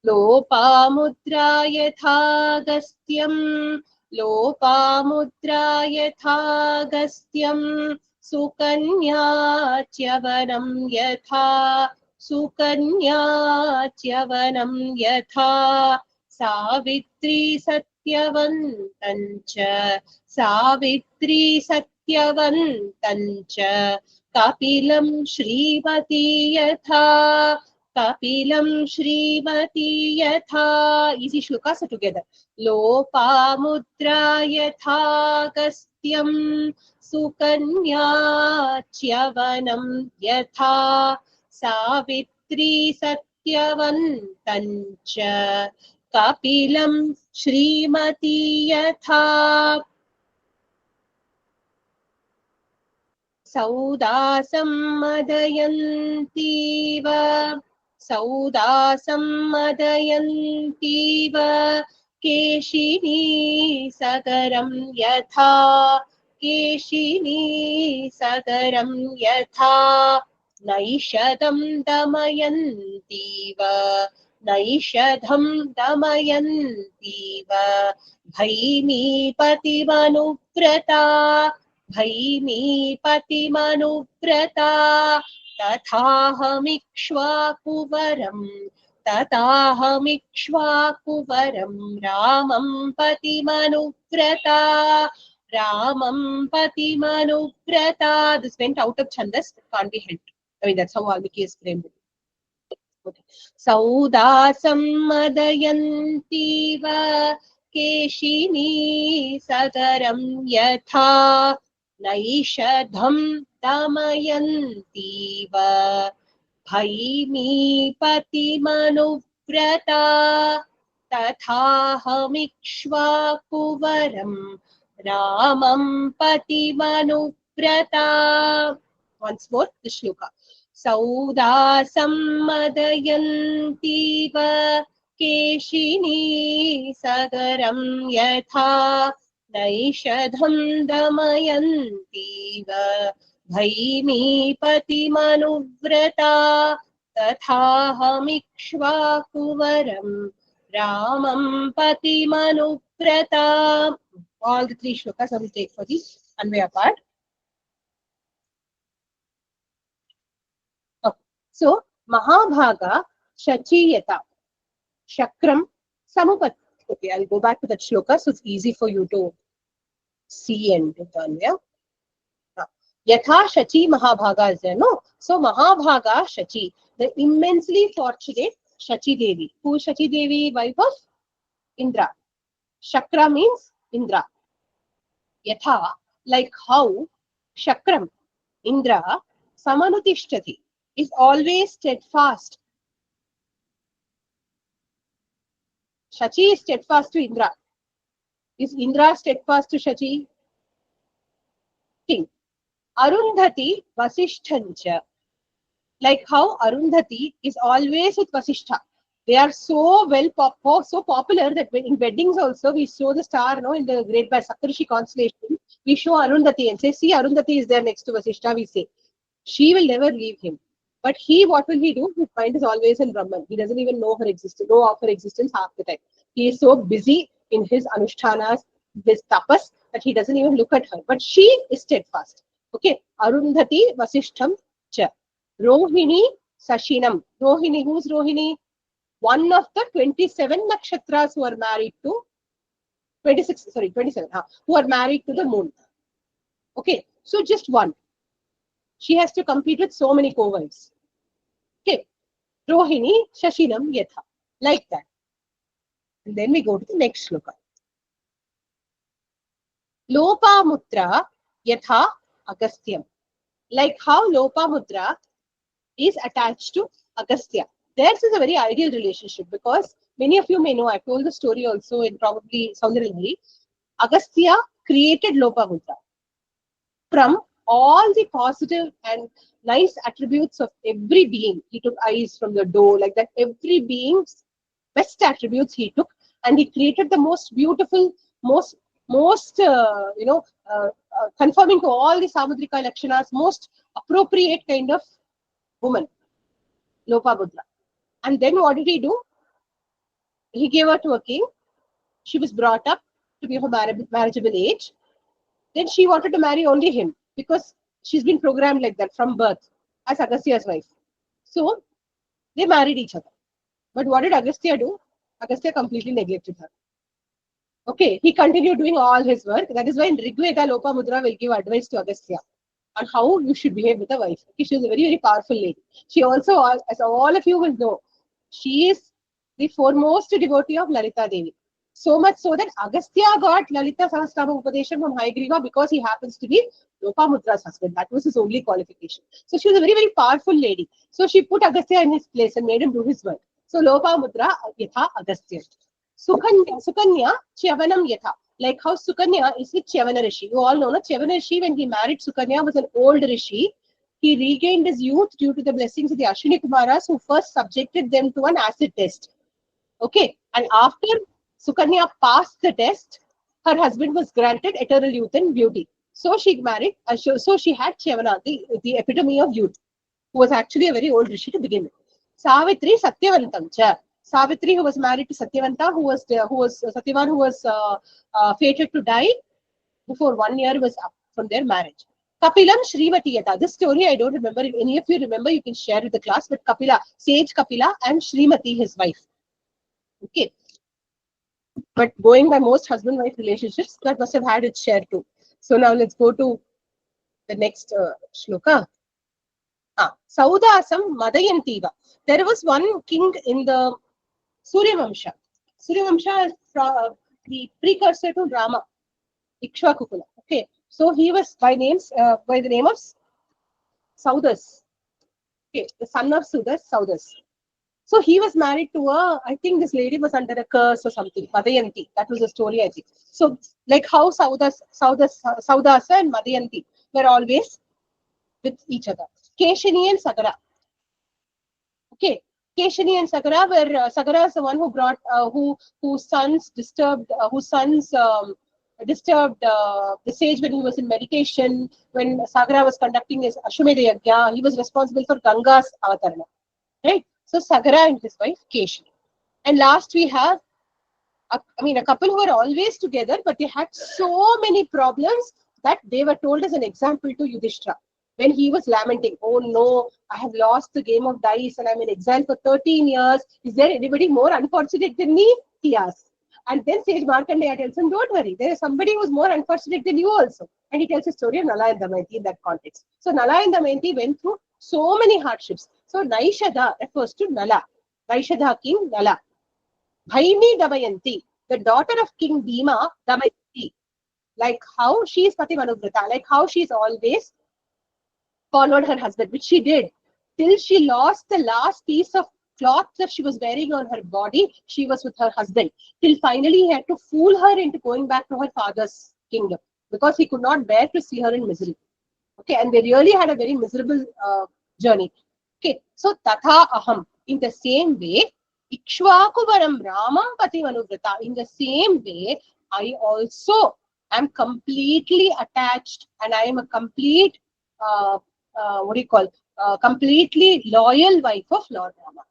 Lopa mudra yatha gastyam. Lopa mudra yatha gastyam. Sukanya chyavanam yatha. Sukanya chyavanam yatha. Savitri satyavantancha. Savitri satyavantancha. Kapilam Srimati yatha. Kapilam Srimati yatha. Easy shlokas are together. Lopa mudra yatha gastyam. Sukanya chyavanam yatha. Savitri satyavantancha. Kapilam Srimati yatha. Saudasam madayantiva. Saudasam madayantiva. Keshini sagaram yatha. Keshini sagaram yatha. Naishadam damayantiva. Naishadham damayantiva. Bhaimi patimanuvrata. Bhaimi patimanuvrata. Tathahamikshvakuvaram. Tathahamikshvakuvaram. Ramam patimanuvrata. Ramam patimanuvrata. This went out of chandas. It can't be helped. I mean, that's how Valmiki is framed. Okay. Saudasam madayantiva. Keshini sagaram yatha. Naishadham damayantiva. Bhaimi patimanuvrata. Tathahamikshvakuvaram. Ramam patimanuvrata. Once more, the shloka. Saudasam madayantiva. Keshini sagaram yatha. Naishadham damayantiva. Bhaimi patimanuvrata. Tathahamikshvakuvaram. Ramam patimanuvrata. All the three shlokas I will take for the Anvaya part. Okay. So, Mahabhaga Shachiyata Shakram Samupat. Okay, I'll go back to that shloka so it's easy for you to see and do the Anvaya. Yatha Shachi Mahabhaga is there, no? So, Mahabhaga Shachi, the immensely fortunate Shachi Devi. Who is Shachi Devi? Wife of Indra. Shakra means Indra. Yatha, like how Shakram, Indra, Samanutishtati, is always steadfast. Shachi is steadfast to Indra. Is Indra steadfast to Shachi? King. Arundhati Vasishthancha. Like how Arundhati is always with Vasishtha. They are so so popular that in weddings also we show the star, no, in the great by Saptarishi constellation. We show Arundhati and say, see, Arundhati is there next to Vasishtha. We say, she will never leave him. But what will he do? His mind is always in Brahman. He doesn't even know of her existence half the time. He is so busy in his anushtanas, his tapas, that he doesn't even look at her. But she is steadfast. Okay, Arundhati Vasishtham cha. Rohini Sashinam. Rohini, who's Rohini? One of the 27 nakshatras who are married to 27, who are married to the moon. Okay, so just one. She has to compete with so many co-wives. Okay, Rohini Shashinam Yatha. Like that. And then we go to the next shloka. Lopamutra Yatha Agastyam. Like how Lopamutra is attached to Agastya. Theirs is a very ideal relationship because many of you may know, I've told the story also in probably Sundarakandam. Agastya created Lopamutra from all the positive and nice attributes of every being. He took eyes from the doe, like that. Every being's best attributes he took, and he created the most beautiful, most conforming to all the Samudrika Lakshanas, most appropriate kind of woman, Lopamutra. And then what did he do? He gave her to a king. She was brought up to be of a marriageable age. Then she wanted to marry only him because she's been programmed like that from birth as Agastya's wife. So they married each other. But what did Agastya do? Agastya completely neglected her. Okay, he continued doing all his work. That is why in Rigveda, Lopamudra will give advice to Agastya on how you should behave with a wife. Okay, she is a very, very powerful lady. She also, as all of you will know, she is the foremost devotee of Lalita Devi. So much so that Agastya got Lalita Sahasrama Upadeshan from Hayagriva because he happens to be Lopamudra's husband. That was his only qualification. So she was a very, very powerful lady. So she put Agastya in his place and made him do his work. So Lopamudra Yatha Agastya. Sukanya Chyavanam Yatha. Like how Sukanya is with Chyavana Rishi. You all know, no? Chyavana Rishi, when he married Sukanya, was an old Rishi. He regained his youth due to the blessings of the Ashwini Kumaras who first subjected them to an acid test. Okay, and after Sukanya passed the test, her husband was granted eternal youth and beauty. So she married, so she had Chyavana, the epitome of youth, who was actually a very old Rishi to begin with. Savitri Satyavantam cha. Savitri, who was married to Satyavanta, who was Satyavan, who was fated to die before 1 year was up from their marriage. Kapilam Srimati Yata. This story I don't remember. If any of you remember, you can share with the class. But Kapila, sage Kapila and Srimati, his wife. Okay. But going by most husband-wife relationships, that must have had its share too. So now let's go to the next shloka. Saudasam Madayantiva. There was one king in the Surya Vamsha. Surya Vamsha is the precursor to Rama, Ikshvakukula. Okay, so he was by the name of Saudas. Okay, the son of Saudas. So he was married to I think this lady was under a curse or something, Madayanti. That was the story, I think. So like how Saudasa and Madayanti were always with each other. Keshini and Sagara. Okay, Keshini and Sagara were Sagara is the one who brought whose sons disturbed the sage when he was in meditation. When Sagara was conducting his Ashwamedha Yajna, he was responsible for Ganga's avatarana. Right? So Sagara and his wife Keshini. And last we have a couple who were always together, but they had so many problems that they were told as an example to Yudhishthira. When he was lamenting, oh no, I have lost the game of dice and I'm in exile for 13 years. Is there anybody more unfortunate than me? He asked. And then Sage Markandeya tells him, don't worry, there is somebody who is more unfortunate than you also. And he tells the story of Nala and Damayanti in that context. So Nala and Damayanti went through so many hardships. So Naishadha refers to Nala. Naishadha king Nala. Bhaini Damayanti, the daughter of King Bhima, Damayanti. Like how she is Pati Manuvrata, like how she is always followed her husband, which she did till she lost the last piece of cloth that she was wearing on her body. She was with her husband till finally he had to fool her into going back to her father's kingdom because he could not bear to see her in misery. Okay, and they really had a very miserable journey. Okay, so tatha aham. In the same way, Ikshvakuvaram Ramam Pati Manuvrata. In the same way, I also am completely attached and I am a complete, what do you call, completely loyal wife of Lord Rama.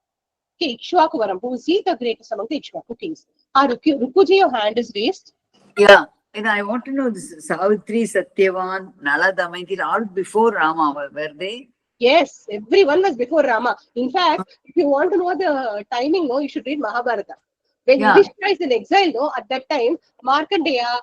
Okay, Ikshvakuvaram, who is he? The greatest among the Ikshvaku kings. Rukuji, your hand is raised. Yeah, and I want to know this Savitri, Satyavan, Nala, Damayanti, all before Rama, were they? Yes, everyone was before Rama. In fact, if you want to know the timing, no, you should read Mahabharata. When Yeah. Yudhishthira is in exile, no, at that time, Markandeya,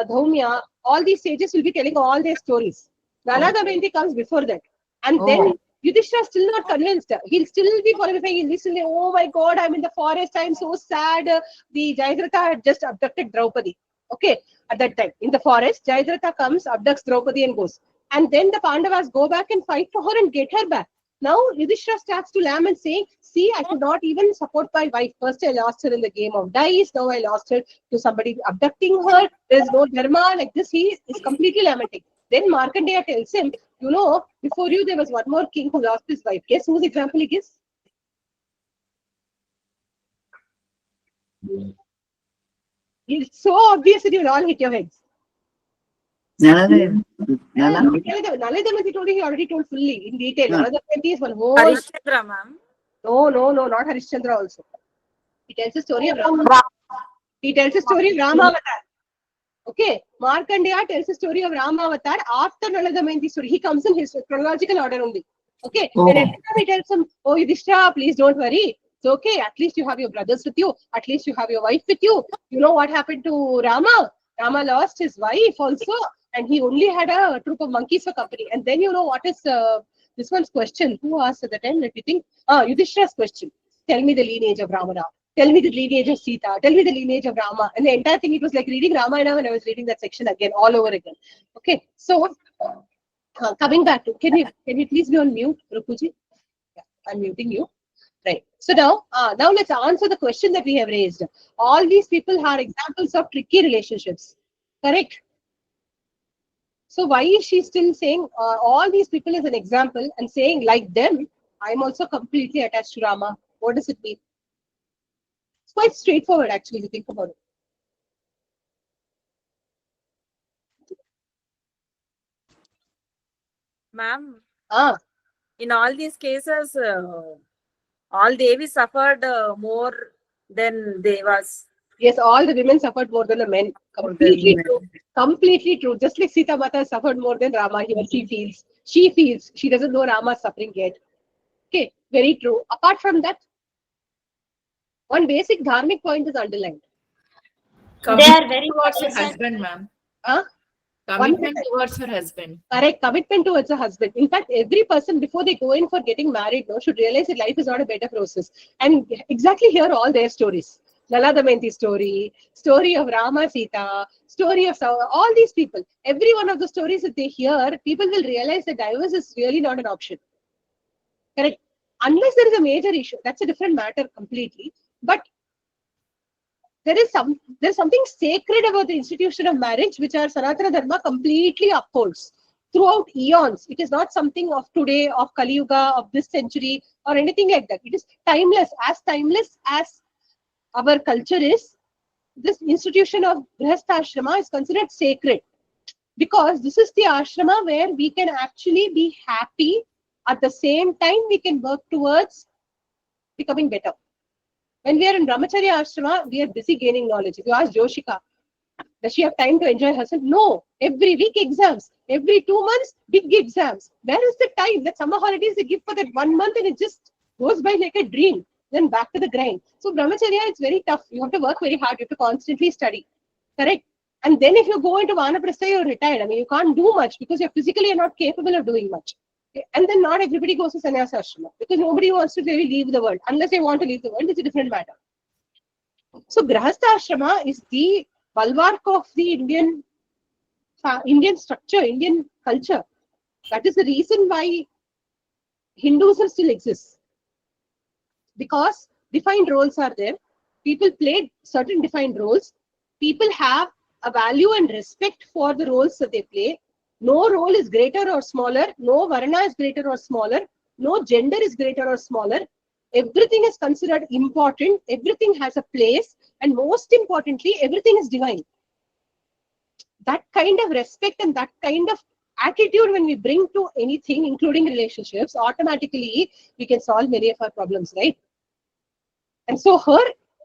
Dhaumya, all these sages will be telling all their stories. Nala Damayanti comes before that. And then Yudhishthira is still not convinced. He'll still be qualifying. He'll still say, oh my God, I'm in the forest. I'm so sad. The Jayadratha had just abducted Draupadi. Okay, at that time, in the forest, Jayadratha comes, abducts Draupadi and goes. And then the Pandavas go back and fight for her and get her back. Now Yudhishthira starts to lament saying, see, I could not even support my wife. First I lost her in the game of dice. Now I lost her to somebody abducting her. There is no dharma. Like this, he is completely lamenting. Then Markandeya tells him, you know, before you there was one more king who lost his wife. Guess whose example he gives? It's so obvious that you'll all hit your heads. Nala, Nala Damayanti told he already told fully in detail. Nala Damayanti is one whole. Harishchandra, ma'am. No, not Harishchandra also. He tells the story of Rama. He tells the story of Rama Avatar. Okay, Markandeya tells the story of Rama Avatar after Nala Damayanti story. He comes in his chronological order only. Okay, and every time he tells him, oh Yudhishthira, please don't worry. It's okay, at least you have your brothers with you. At least you have your wife with you. You know what happened to Rama? Rama lost his wife also. And he only had a troop of monkeys for company. And then you know what is this one's question? Who asked at the time? Let me think. Yudhishthira's question. Tell me the lineage of Ravana. Tell me the lineage of Sita. Tell me the lineage of Rama. And the entire thing, it was like reading Ramayana when I was reading that section again, all over again. Okay. So coming back to, can you please be on mute, Rukuji? Yeah, I'm muting you. Right. So now let's answer the question that we have raised. All these people are examples of tricky relationships. Correct? So why is she still saying all these people as an example and saying like them, I'm also completely attached to Rama? What does it mean? It's quite straightforward actually, if you think about it. Ma'am, Ah, in all these cases, all Devis suffered more than Devas. yes, all the women suffered more than the men. Completely true. Completely true. Just like Sita Mata suffered more than Rama here, she feels. She doesn't know Rama's suffering yet. Okay, very true. Apart from that, one basic dharmic point is underlined. They are very towards her innocent. husband, ma'am. Huh? Commitment towards her husband. Correct. Commitment towards a husband. In fact, every person before they go in for getting married, no, should realize that life is not a better process. And exactly hear all their stories. Nala Damayanti story of Rama Sita, story of all these people. Every one of the stories that they hear, people will realize that divorce is really not an option. Correct. Unless there is a major issue, that's a different matter completely. But there's something sacred about the institution of marriage which our Sanatana Dharma completely upholds throughout eons. It is not something of today, of Kali Yuga, of this century, or anything like that. It is timeless as our culture is. This institution of Grihastha Ashrama is considered sacred because this is the ashrama where we can actually be happy. At the same time, we can work towards becoming better. When we are in Brahmacharya Ashrama, we are busy gaining knowledge. If you ask Joshika, does she have time to enjoy herself? No. Every week exams. Every 2 months, big exams. Where is the time? That summer holidays they give for that 1 month and it just goes by like a dream. Then back to the grind. So Brahmacharya, it's very tough. You have to work very hard. You have to constantly study. Correct? And then if you go into Vanaprastha, you're retired. I mean, you can't do much because you're physically not capable of doing much. And then not everybody goes to sannyasa ashrama because nobody wants to really leave the world. Unless they want to leave the world, it's a different matter. So Grihastha ashrama is the bulwark of the Indian structure, Indian culture. That is the reason why Hinduism still exists. Because defined roles are there. People play certain defined roles. People have a value and respect for the roles that they play. No role is greater or smaller. No varna is greater or smaller. No gender is greater or smaller. Everything is considered important. Everything has a place. And most importantly, everything is divine. That kind of respect and that kind of attitude when we bring to anything, including relationships, automatically we can solve many of our problems, right? And so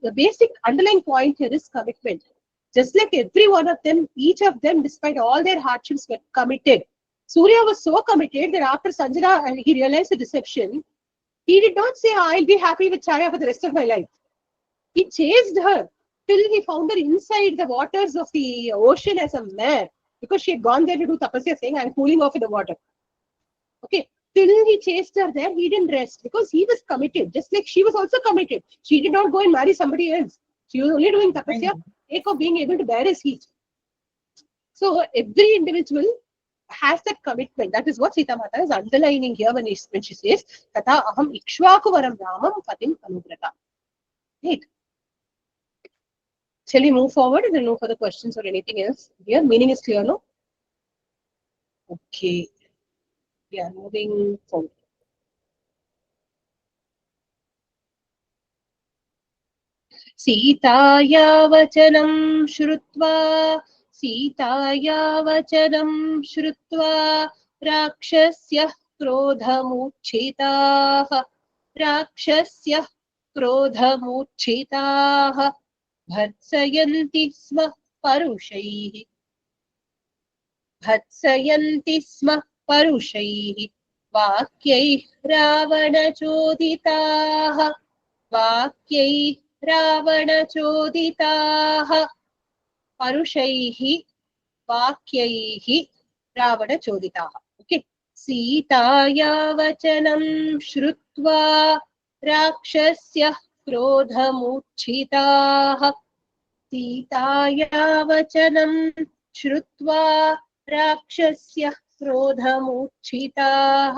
the basic underlying point here is commitment. Just like every one of them, each of them, despite all their hardships, were committed. Surya was so committed that after Sanjana and he realized the deception, he did not say, I'll be happy with Chaya for the rest of my life. He chased her till he found her inside the waters of the ocean as a mare, because she had gone there to do tapasya, saying, I'm cooling off in the water. Okay. Till he chased her there, he didn't rest because he was committed, just like she was also committed. She did not go and marry somebody else. She was only doing tapasya for the sake of being able to bear his heat. So every individual has that commitment. That is what Sita Mata is underlining here when she says, Tata aham ikshvaku varam ramam patim anugrata. Right. Shall we move forward and then no further questions or anything else? Here, meaning is clear, no? Okay. We are moving forward. सीताया वचनं श्रुत्वा राक्षस्यः क्रोधमूर्छिताः भर्त्सयन्ति स्म परुषैः वाक्यैः रावणचोदिताः परुषैः वाक्यैः रावणचोदिताः. Okay. सीताया वचनं श्रुत्वा राक्षस्यः क्रोधमूर्छिताः. सीताया वचनं श्रुत्वा राक्षस्यः क्रोधमूर्छिताः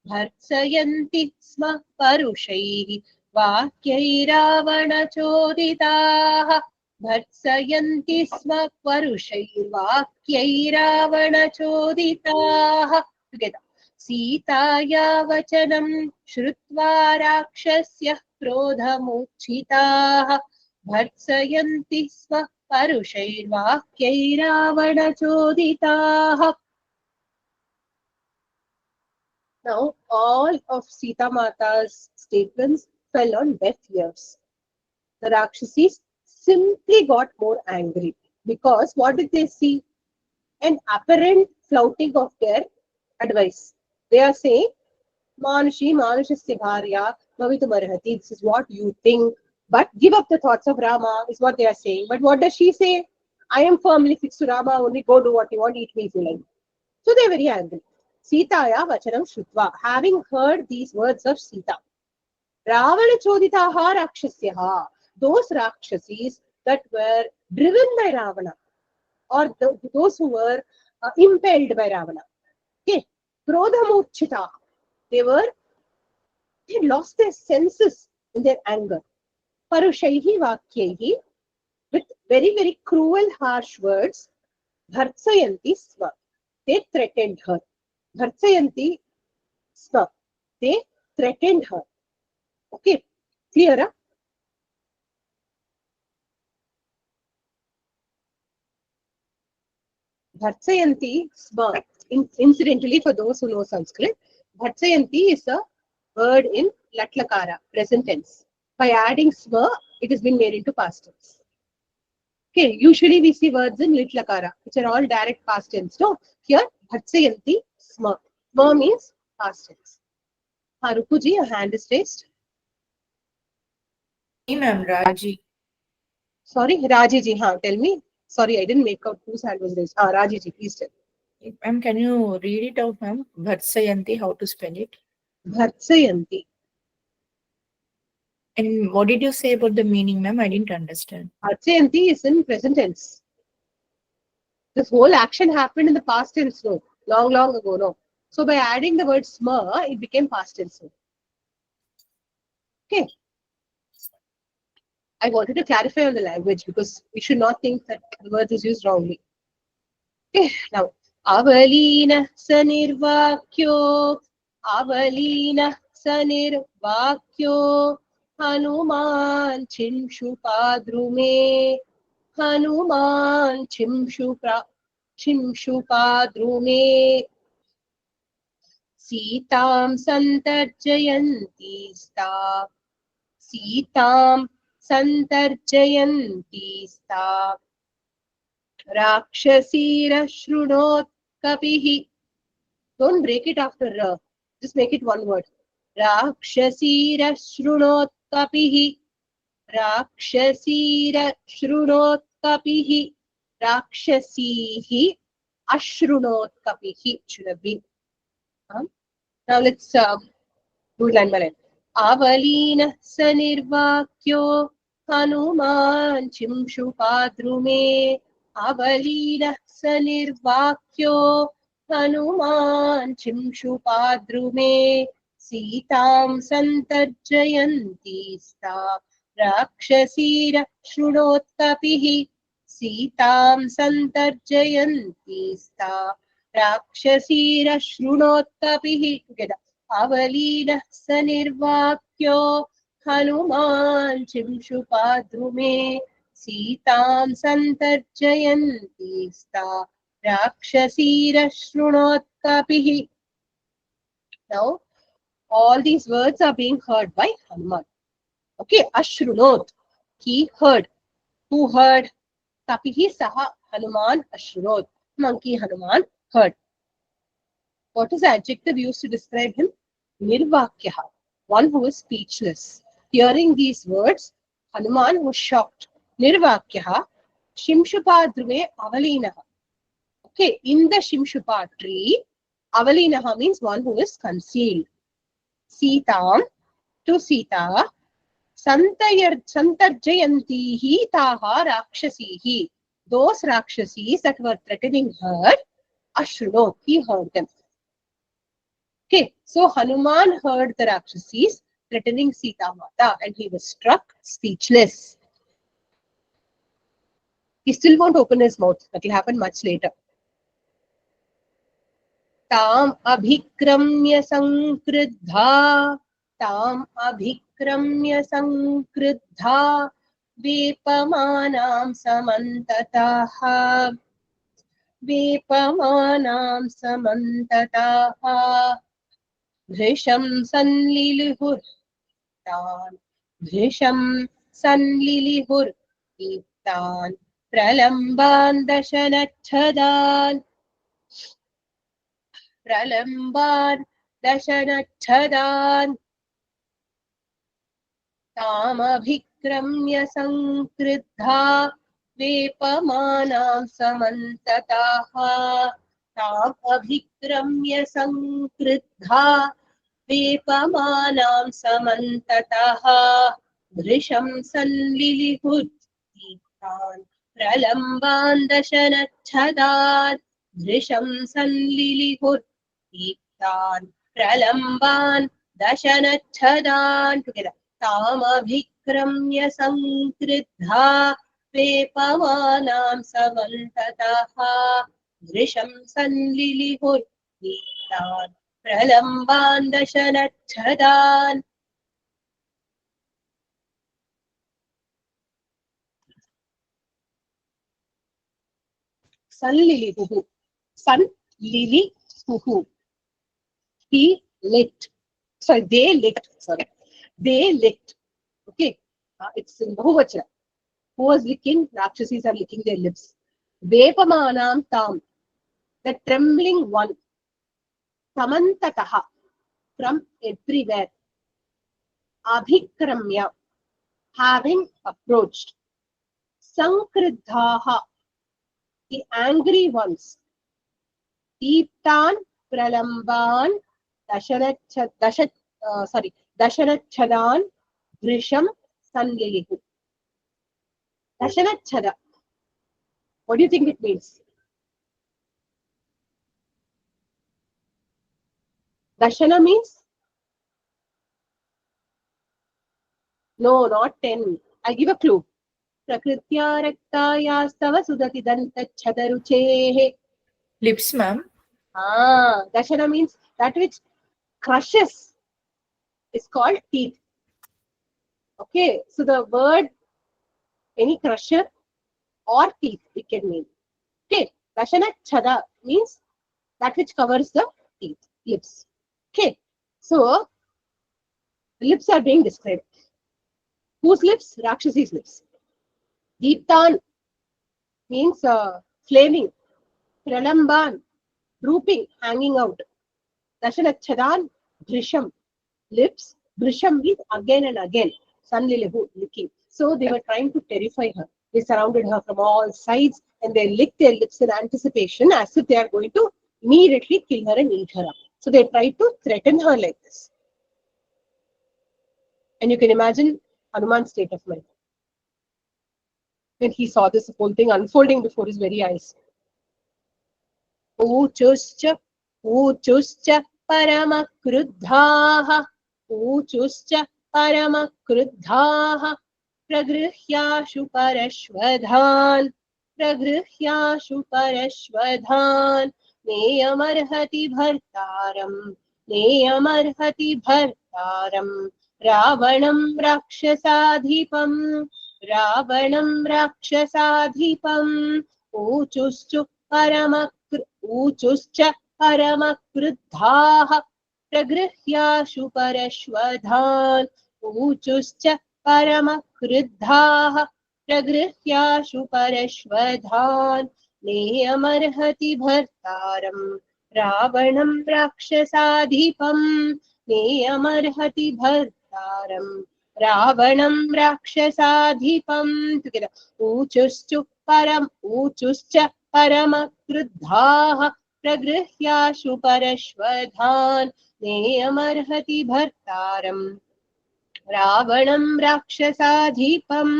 भर्त्सयन्ति स्म परुषैः वाक्यैरावणचोदिताः. भर्त्सयन्ति स्म परुषैर्वाक्यैरावणचोदिताः. Together. सीताया वचनं श्रुत्वा राक्षस्यः क्रोधमूर्छिताः भर्त्सयन्ति स्म परुषैर्वाक्यैरावणचोदिताः. Now, all of Sita Mata's statements fell on deaf ears. The Rakshasis simply got more angry because what did they see? An apparent flouting of their advice. They are saying, Manushi, Manushasya Bharya, Bhavitumarhati, this is what you think, but give up the thoughts of Rama, is what they are saying. But what does she say? I am firmly fixed to Rama, only go do what you want, eat me if you like. So they are very angry. Sitaya Vachanam Shrutva, having heard these words of Sita. Ravana Choditaha Rakshasyaha, those Rakshasis that were driven by Ravana, or those who were impelled by Ravana. Okay. Krodhamurchita, they had lost their senses in their anger. Parushaihi Vakyaihi, with very, very cruel, harsh words. Bhartsayanti Sva, they threatened her. Bhartsayanti Sva, they threatened her. Okay, clear? Huh? Bhartsayanti Sva, incidentally, for those who know Sanskrit, Bhartsayanti is a word in Latlakara, present tense. By adding Sva, it has been made into past tense. Okay, usually we see words in Litlakara, which are all direct past tense. No, here, Bhartsayanti Sma. Sma means past tense. Rupuji, your hand is raised. Ma'am, Raji. Sorry, Raji ji, tell me. Sorry, I didn't make out whose hand was raised. Raji ji, please tell. Ma'am, can you read it out, ma'am? Varsayanti, how to spell it? Bhartsayanti. And what did you say about the meaning, ma'am? I didn't understand. Bhartsayanti is in present tense. This whole action happened in the past tense, no? Long, long ago, no? So by adding the word Sma, it became past tense. Okay. I wanted to clarify on the language because we should not think that the word is used wrongly. Okay, now, Avalina Sanirvakyo Avalina sanirvakyo Hanuman chimshupadrume Hanuman chimshupadrume Sitam santarjayanti sta Sitam santarjayanti sta Rakshasira shrunot kapihi. Don't break it after just make it one word. Rakshasira shrunot kapihi. Rakshasira shrunot kapihi. Rakshasihi ashrunot kapihi should have been. Now let's do line by line. Avalina sanirvakyo Hanuman chimshupadrume Avalina sanirvakyo Hanuman chimshupadrume Sitam santarjayanti sta Rakshasira shrunotkapihi Sitam santarjayanti sta Rakshasira shrunotkapihi together. Avalina sanirvakyo Hanuman chimshupadrume Sitam santarjayanti sta Rakshasira shrunotkapihi. Now, all these words are being heard by Hanuman. Okay, ashrunot, he heard. Who heard? Kapihi saha Hanuman ashrunot. Monkey Hanuman heard. What is the adjective used to describe him? Nirvakyaha, one who is speechless. Hearing these words, Hanuman was shocked. Nirvakyaha, Shimshupadruve Avalinaha. Okay, in the Shimshupa tree, Avalinaha means one who is concealed. Sitam, to Sita, Santarjayantihi Taha Rakshasihi. Those Rakshasis that were threatening her, Ashrunot, he heard them. Okay, so Hanuman heard the Rakshasis threatening Sita Mata and he was struck speechless. He still won't open his mouth. That will happen much later. Tam abhikramya sankriddha Tam abhikramya sankriddha Vepamanam samantataha Vepamanam samantataha Bhrisham sanlilihur Tan Bhrisham sanlilihur Tan Pralamban dashanachhadan Pralamban dashanachhadan Tamabhikramya sankriddha Vepamanam samantataha Tamabhikramya sankriddha Vepamanam samantataha Bhrisham sanlilihud Tan Pralamban dashanachhadan Bhrisham sanlilihud Tan Pralamban dashanachhadan together. Tamabhikramya sankriddha Vepamanam samantataha Bhrisham sanlilihud Tan Pralamban dashanachhadan. Sanlilihuhu. Sanlilihuhu. He lit. Sorry, they lit. Sorry. They lit. Okay. It's in Bahuvachana. Who was licking? Rakshasis are licking their lips. Vepamanam tam. The trembling one. Samantataha. From everywhere. Abhikramya. Having approached. Sankriddhaha. The angry ones. Deeptan pralamban dashanachhadan Bhrisham sanlilihu. Dashanachhada. What do you think it means? Dashana means? No, not 10. I'll give a clue. Prakritya raktayastava sudati dantachhadaruchehe. Lips, ma'am. Dashana means that which crushes is called teeth. Okay, so the word any crusher or teeth it can mean. Okay, Rashana Chada means that which covers the teeth, lips. Okay, so lips are being described. Whose lips? Rakshasi's lips. Deeptan means flaming. Pralamban, drooping, hanging out. Dashanachhadan, Brisham, lips. Brisham means again and again. Sanlilehu, licking. So they were trying to terrify her. They surrounded her from all sides and they licked their lips in anticipation as if they are going to immediately kill her and eat her up. So they tried to threaten her like this. And you can imagine Hanuman's state of mind when he saw this whole thing unfolding before his very eyes. ऊचुश्च ऊचुश्च परमक्रुद्धाः ऊचुश्च परमक्रुद्धाः प्रगृह्याशु परश्वधान् प्रगृह्याशु परश्वधान् नेयमर्हति भर्तारम् नेयमर्हति भर्तारम् रावणं राक्षसाधिपम् रावणं राक्षसाधिपम् ऊचुश्च ऊचुश्च परमक्रुद्धाः प्रगृह्याशु परश्वधान् ऊचुश्च परमक्रुद्धाः प्रगृह्याशु परश्वधान् नेयमर्हति भर्तारम् रावणं राक्षसाधिपम् नेयमर्हति भर्तारम् रावणं राक्षसाधिपम् ऊचुश्च परमक्रुद्धाः प्रगृह्याशु परश्वधान् नेयमर्हति भर्तारम् रावणं राक्षसाधिपम्.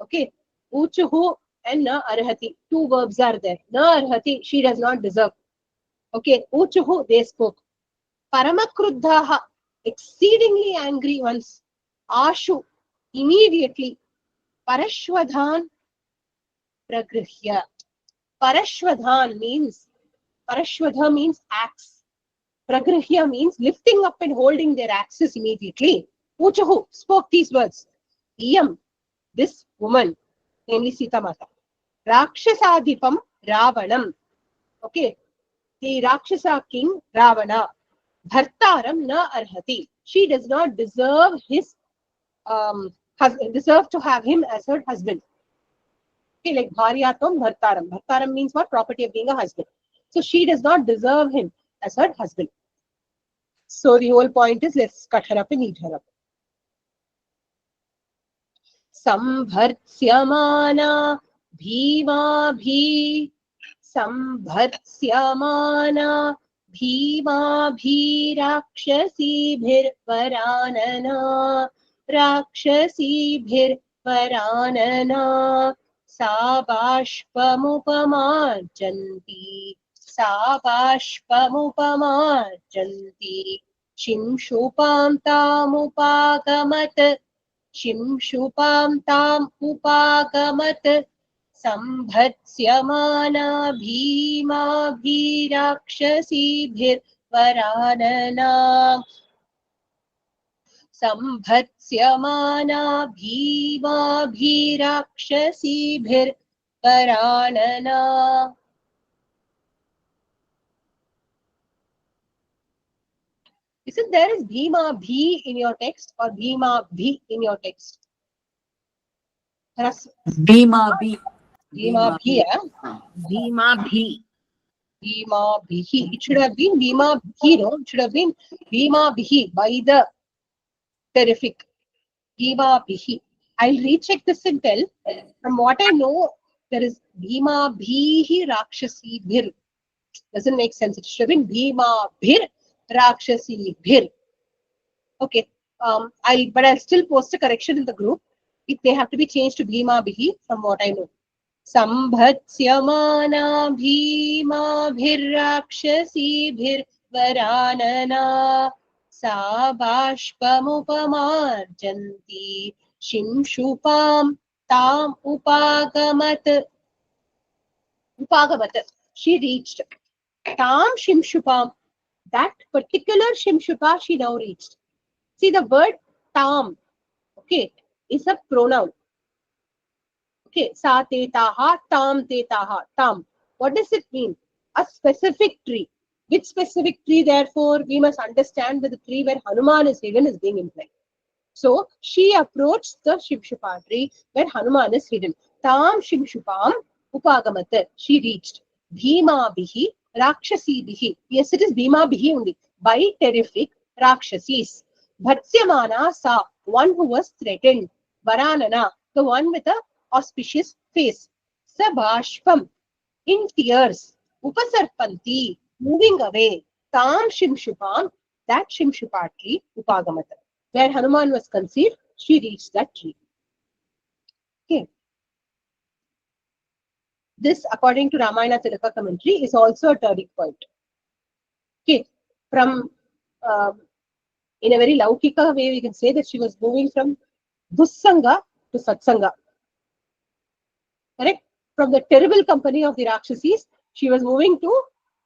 Okay, uchuhu and na arhati. Two verbs are there. Na arhati, she does not deserve. Okay, uchuhu, they spoke. Paramakruddhaha, exceedingly angry ones. Ashu, immediately. Parashwadhan, pragrihya. Parashwadhan means, Parashwadha means axe. Pragrihya means lifting up and holding their axes immediately. Uchahu spoke these words. Iyam, this woman, namely Sita Mata. Rakshasadipam Ravanam. Okay, the Rakshasa king Ravana. Bhartaram na arhati. She does not deserve his, deserve to have him as her husband. Okay, like Bharyatam Bhartaram. Bhartaram means what? Property of being a husband. So she does not deserve him as her husband. So the whole point is, let's cut her up and eat her up. Sambhartsyamana bhimabhi Sambhartsyamana bhimabhi rakshasibhir varanana rakshasibhir varanana Sabashpamupamarjanti Sabashpamupamarjanti Shimshupam tamupagamat Shimshupam tam upagamat Sambhatsyamana bhima bhirakshasibhir varanana Sambhatsyamana bhima bhirakshasibhir varanana. Isn't there is Bhima Bhi in your text or Bhima Bhi in your text? Bhima Bhi. Bhima Bhi, Bhima Bhi. Bhima Bhi. It should have been Bhima Bhi, no? It should have been Bhima Bhi, by the terrific. Bhima Bhi. I'll recheck this and tell. From what I know, there is Bhima Bhi Rakshasi Bhir. Doesn't make sense. It should have been Bhima Bhir Rakshasi Bhir. Okay. I'll still post a correction in the group. They have to be changed to Bhima Bhi from what I know. Sambhatsyamana bhima bhirakshasi bhir varanana sabashpamupamarjanti shimshupam tam upagamat. Upagamat. She reached. Tam shimshupam. that particular Shimshupa she now reached. See, the word tam, okay, is a pronoun. Okay, sa te taha, tam te taha, tam. What does it mean? A specific tree. Which specific tree, therefore, we must understand that the tree where Hanuman is hidden is being implied. So, she approached the Shimshupa tree where Hanuman is hidden. Tam Shimshupam upagamat. She reached. Bhima bihi rakshasi bihi. Yes, it is Bhima bihi only. By terrific rakshasis. Bhatsyamana sa, one who was threatened. Varanana, the one with a auspicious face. Sabashpam, in tears. Upasarpanti, moving away. Tam Shimshupam, that Shimshupa tree, upagamata. Where Hanuman was conceived, she reached that tree. Okay. This, according to Ramayana Tilaka commentary, is also a turning point. Okay. From, in a very laukika way, we can say that she was moving from Dussanga to Satsanga. Correct? From the terrible company of the Rakshasis, she was moving to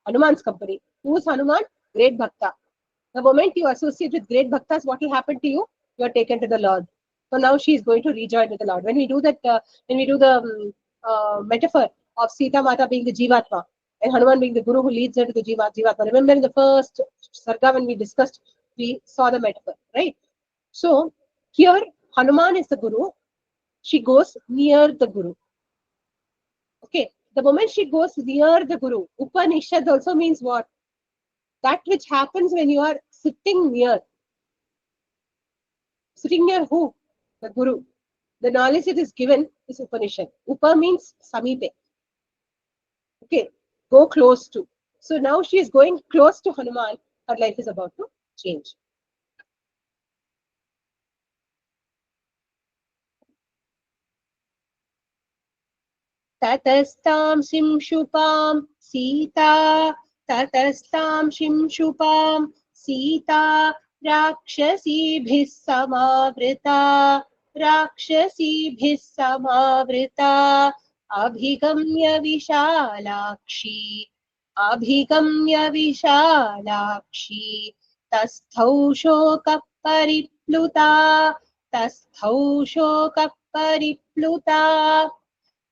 Hanuman's company. Who is Hanuman? Great Bhakta. The moment you associate with great Bhaktas, what will happen to you? You are taken to the Lord. So now she is going to rejoin with the Lord. When we do that, when we do the metaphor of Sita Mata being the Jivatma and Hanuman being the Guru who leads her to the Jivatma. Remember in the first Sarga when we discussed, we saw the metaphor, right? So here Hanuman is the Guru. She goes near the Guru. Okay. The moment she goes near the Guru, Upanishad also means what? That which happens when you are sitting near. Sitting near who? The Guru. The knowledge that is given is Upanishad. Upa means Samipe. Okay, go close to. So now she is going close to Hanuman. Her life is about to change. Tatastam Shimshupam Sita. Tatastam Shimshupam Sita. Rakshasibhis samavrita. Rakshasibhis samavrita. Abhigamya Vishalakshi. Abhigamya Vishalakshi. Tasthau shoka paripluta. Tasthau shoka paripluta.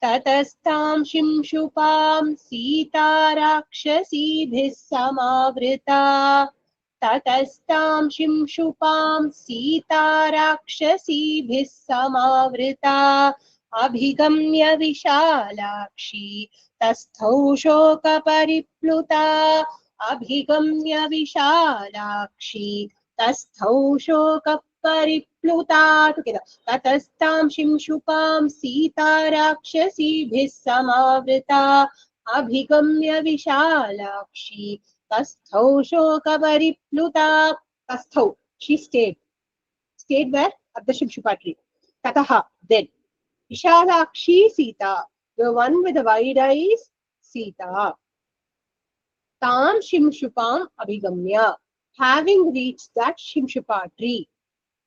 ततस्तां शिंशुपां Sita राक्षसीभिः समावृता ततस्तां शिंशुपां Sita राक्षसीभिः समावृता अभिगम्य Vishalakshi तस्थौ शोकपरिप्लुता अभिगम्य Vishalakshi तस्थौ शोकपरिप्लुता together ततस्तां शिंशुपां Sita राक्षसीभिः समावृता अभिगम्य Vishalakshi तस्थौ शोकपरिप्लुता तस्थौ she stayed where? At the Shimshupa tree. Tataha, then Vishalakshi Sita, the one with the wide eyes, Sita. Tam Shimshupam Abhigamya, having reached that Shimshupa tree.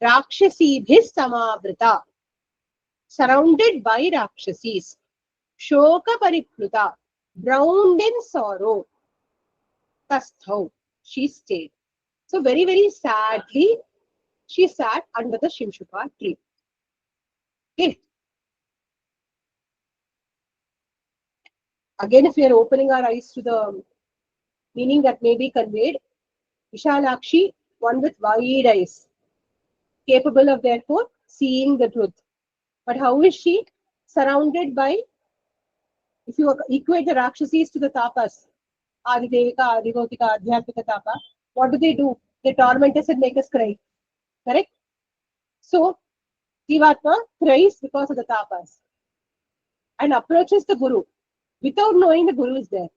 Rakshasibhis Samavrita, surrounded by Rakshasis. Shoka Paripluta, drowned in sorrow. Tasthau, she stayed. So very, very sadly, she sat under the Shimshupa tree. Okay. Again, if we are opening our eyes to the meaning that may be conveyed, Vishalakshi, one with wide eyes, capable of therefore seeing the truth. But how is she? Surrounded by, if you equate the Rakshasis to the Tapas, Adidevika, Adigotika, Adhyatmika Tapa, what do? They torment us and make us cry. Correct? So, Jivatma cries because of the Tapas and approaches the Guru without knowing the Guru is there.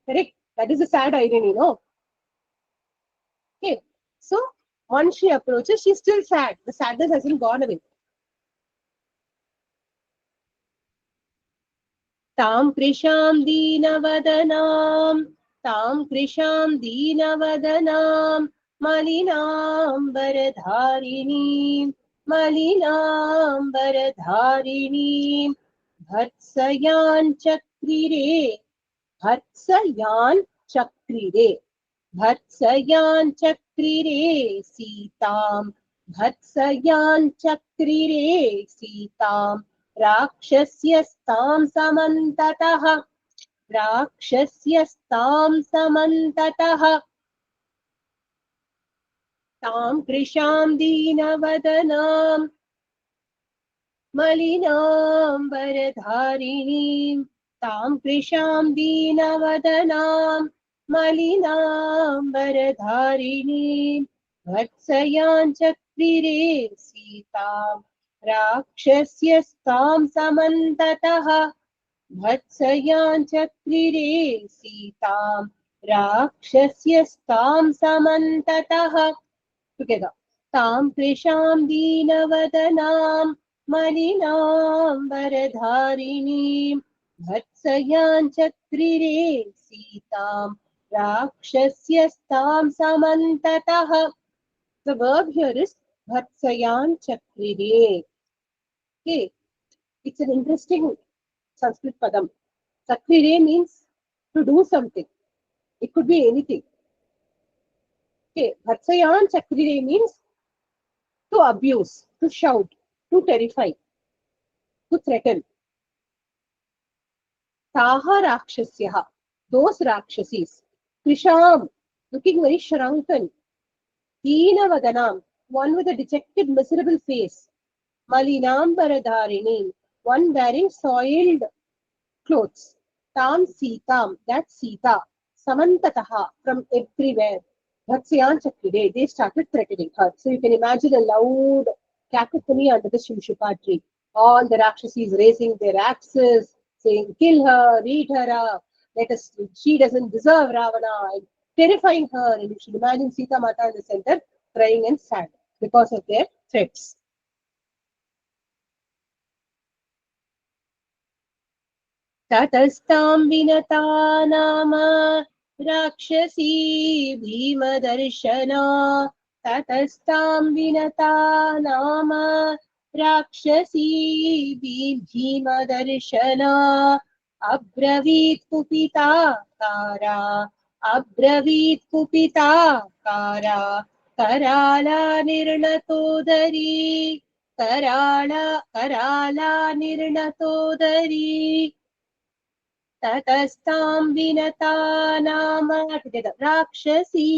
Correct? That is a sad irony, no? Okay. So, once she approaches, she's still sad. The sadness hasn't gone away. Tam Krisham Deenavadanam, Tam Krisham Deenavadanam, Malinam Baradharini, Malinam Baradharini, Bhatsayan Chakrire, Bhatsayan chakrire. Bhatsayan chakrire Sitam. Bhatsayan chakrire Sitam. Rakshasyastam samantataha. Rakshasyastam samantataha. Tam krisham deenavadanam. Malinam varadharinim. Tam krisham deenavadanam. Malinam varadharinim. Vatsayan chakrire Sitam. Rakshasyastam samantataha. Vatsayan chakrire Sitam. Rakshasyastam samantataha. Together. Tam krisham deenavadanam. Malinam varadharinim. Vatsayan chakrire Sitam. Rakshasyastam samantataha. The verb here is Vatsayan chakrire. Okay. It's an interesting Sanskrit padam. Chakrire means to do something. It could be anything. Okay. Vatsayan chakrire means to abuse, to shout, to terrify, to threaten. Taha rakshasyaha, those rakshasis. Krisham, looking very shrunken. Deena vadanam, one with a dejected, miserable face. Malinam varadharinim, one wearing soiled clothes. Tam Sitam, that's Sita. Samantataha, from everywhere. Bhatsayan chakrire, they started threatening her. So you can imagine a loud cacophony under the Shimshupa tree. All the Rakshasis raising their axes, saying, kill her, eat her up, she doesn't deserve Ravana, and terrifying her. And you should imagine Sita Mata in the center, crying and sad because of their threats. Tatastam vinata nama rakshasi bhima darshana. Tatastam vinata nama rakshasi bhima darshana. Abravit kupita kara. Abravit kupita kara. Karala nirnatodari. Karala nirnatodari. Tatastam vinata nama together. Rakshasi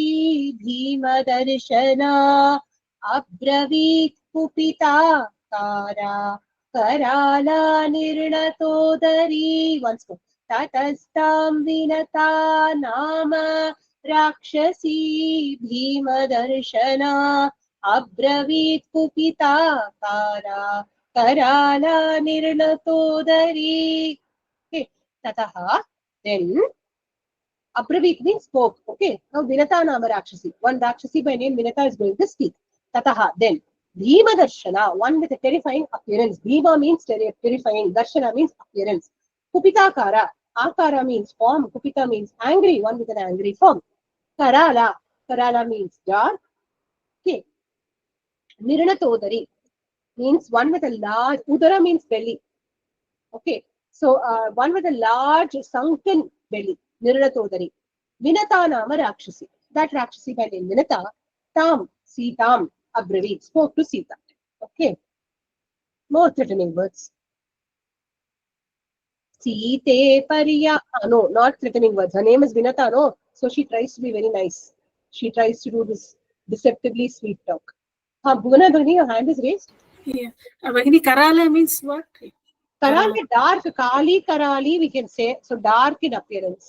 bhima darshana. Abravit kupita kara. Karala nirnatodari. Once more. Tatastam vinata nama. Rakshasi bhima darshana. Abravit kupita kara. Karala nirnatodari. Okay. Tataha, then Abravit means spoke. Okay. Now Vinata Nama Rakshasi. One Rakshasi by name Vinata is going to speak. Tataha, then Bhima Darshana, one with a terrifying appearance. Bhima means terrifying. Darshana means appearance. Kupita Kara. Akara means form. Kupita means angry, one with an angry form. Karala. Karala means dark. Okay. Nirnatodari means one with a large. Udara means belly. Okay. So one with a large sunken belly, Nirnatodari. Vinata Nama Rakshasi. That Rakshasi by name Vinata, Tam, Sitam, Abravit, spoke to Sita. Okay. More threatening words. Site Pariya. No, not threatening words. Her name is Vinata, no. So she tries to be very nice. She tries to do this deceptively sweet talk. Bhuvana Bhagini, your hand is raised. Yeah. Bhagini, Karala means what? Karali, dark, Kali, Karali, we can say. So dark in appearance.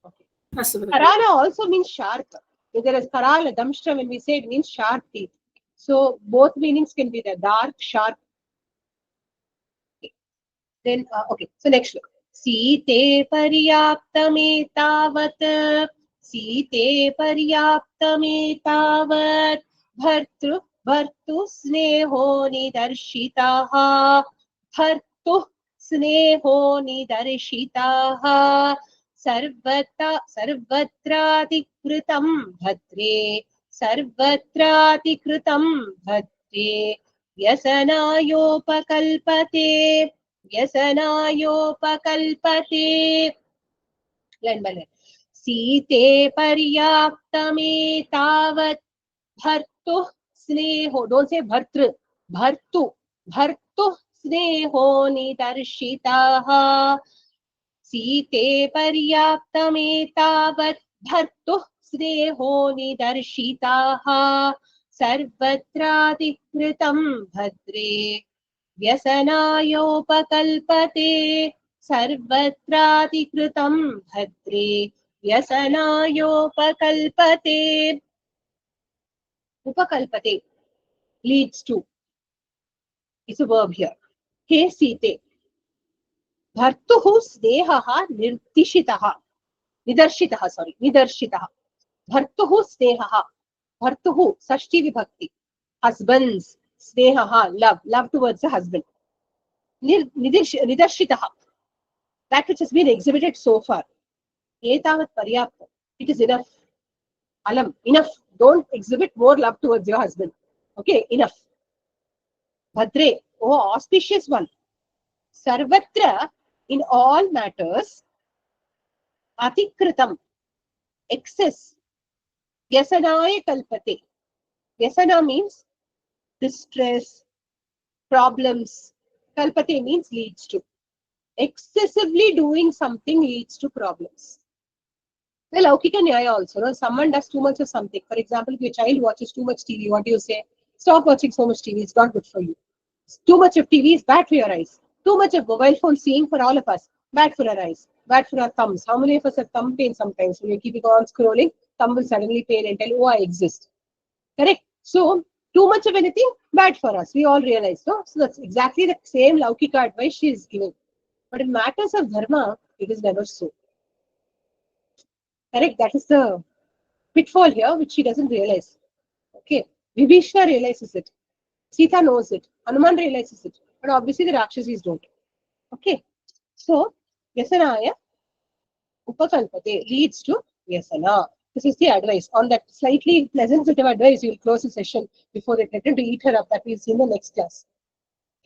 Okay. Karala also means sharp. If there is Karala, Damshra, when we say it means sharp teeth. So both meanings can be there, dark, sharp. Okay. Then, okay, so next look. Site paryaptametavat. Site paryaptametavat. Bhartru sneho nidarshitaha. Bhartu sneho nidarshitaha. Sarvatratikritam bhatre. Sarvatratikritam bhatre. Yasanayopakalpate. Yasanayopakalpate. Line by line. Site paryaptametavat bhartu sneho. Don't say bhartru. Bhartu. Bhartu sneho nidarshitaha. Site paryaptametavat bhartu sneho nidarshitaha. Sarvatratikritam bhadre व्यसनायोपकल्पते सर्वत्राधिकृतं भद्रे व्यसनायोपकल्पते उपकल्पते leads to is a verb here. हे सीते भर्तुः स्नेहः निर्दिशितः निदर्शितः निदर्शितः भर्तुः स्नेहः भर्तुः षष्ठी विभक्ति husband's स्नेहः love towards the husband nidarshitah, that which has been exhibited so far. Etavat paryapta, it is enough. Alam, enough. Don't exhibit more love towards your husband. Okay, enough. Bhadre, oh auspicious one. Sarvatra, in all matters. Atikritam, excess. Vyasanaya kalpate. Vyasana means distress, problems. Kalpate means leads to. Excessively doing something leads to problems. Well, Laukika Nyaya also, no? Someone does too much of something. For example, if your child watches too much TV, what do you say? Stop watching so much TV, it's not good for you. Too much of TV is bad for your eyes. Too much of mobile phone seeing for all of us, bad for our eyes, bad for our thumbs. How many of us have thumb pain sometimes? When you're keeping on scrolling, thumb will suddenly pain and tell, oh, I exist. Correct? So, too much of anything, bad for us. We all realize, no? So, that's exactly the same Laukika advice she is giving. But in matters of dharma, it is never so. Correct? That is the pitfall here, which she doesn't realize. Okay. Vibhishna realizes it. Sita knows it. Hanuman realizes it. But obviously the Rakshasis don't. Okay. So, Vyasanaya Upakalpate leads to Vyasana. This is the advice. On that slightly pleasant bit of advice, we will close the session before they threaten to eat her up. That we'll see in the next class.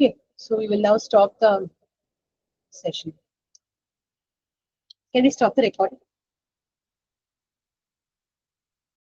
Okay. So, we will now stop the session. Can we stop the recording?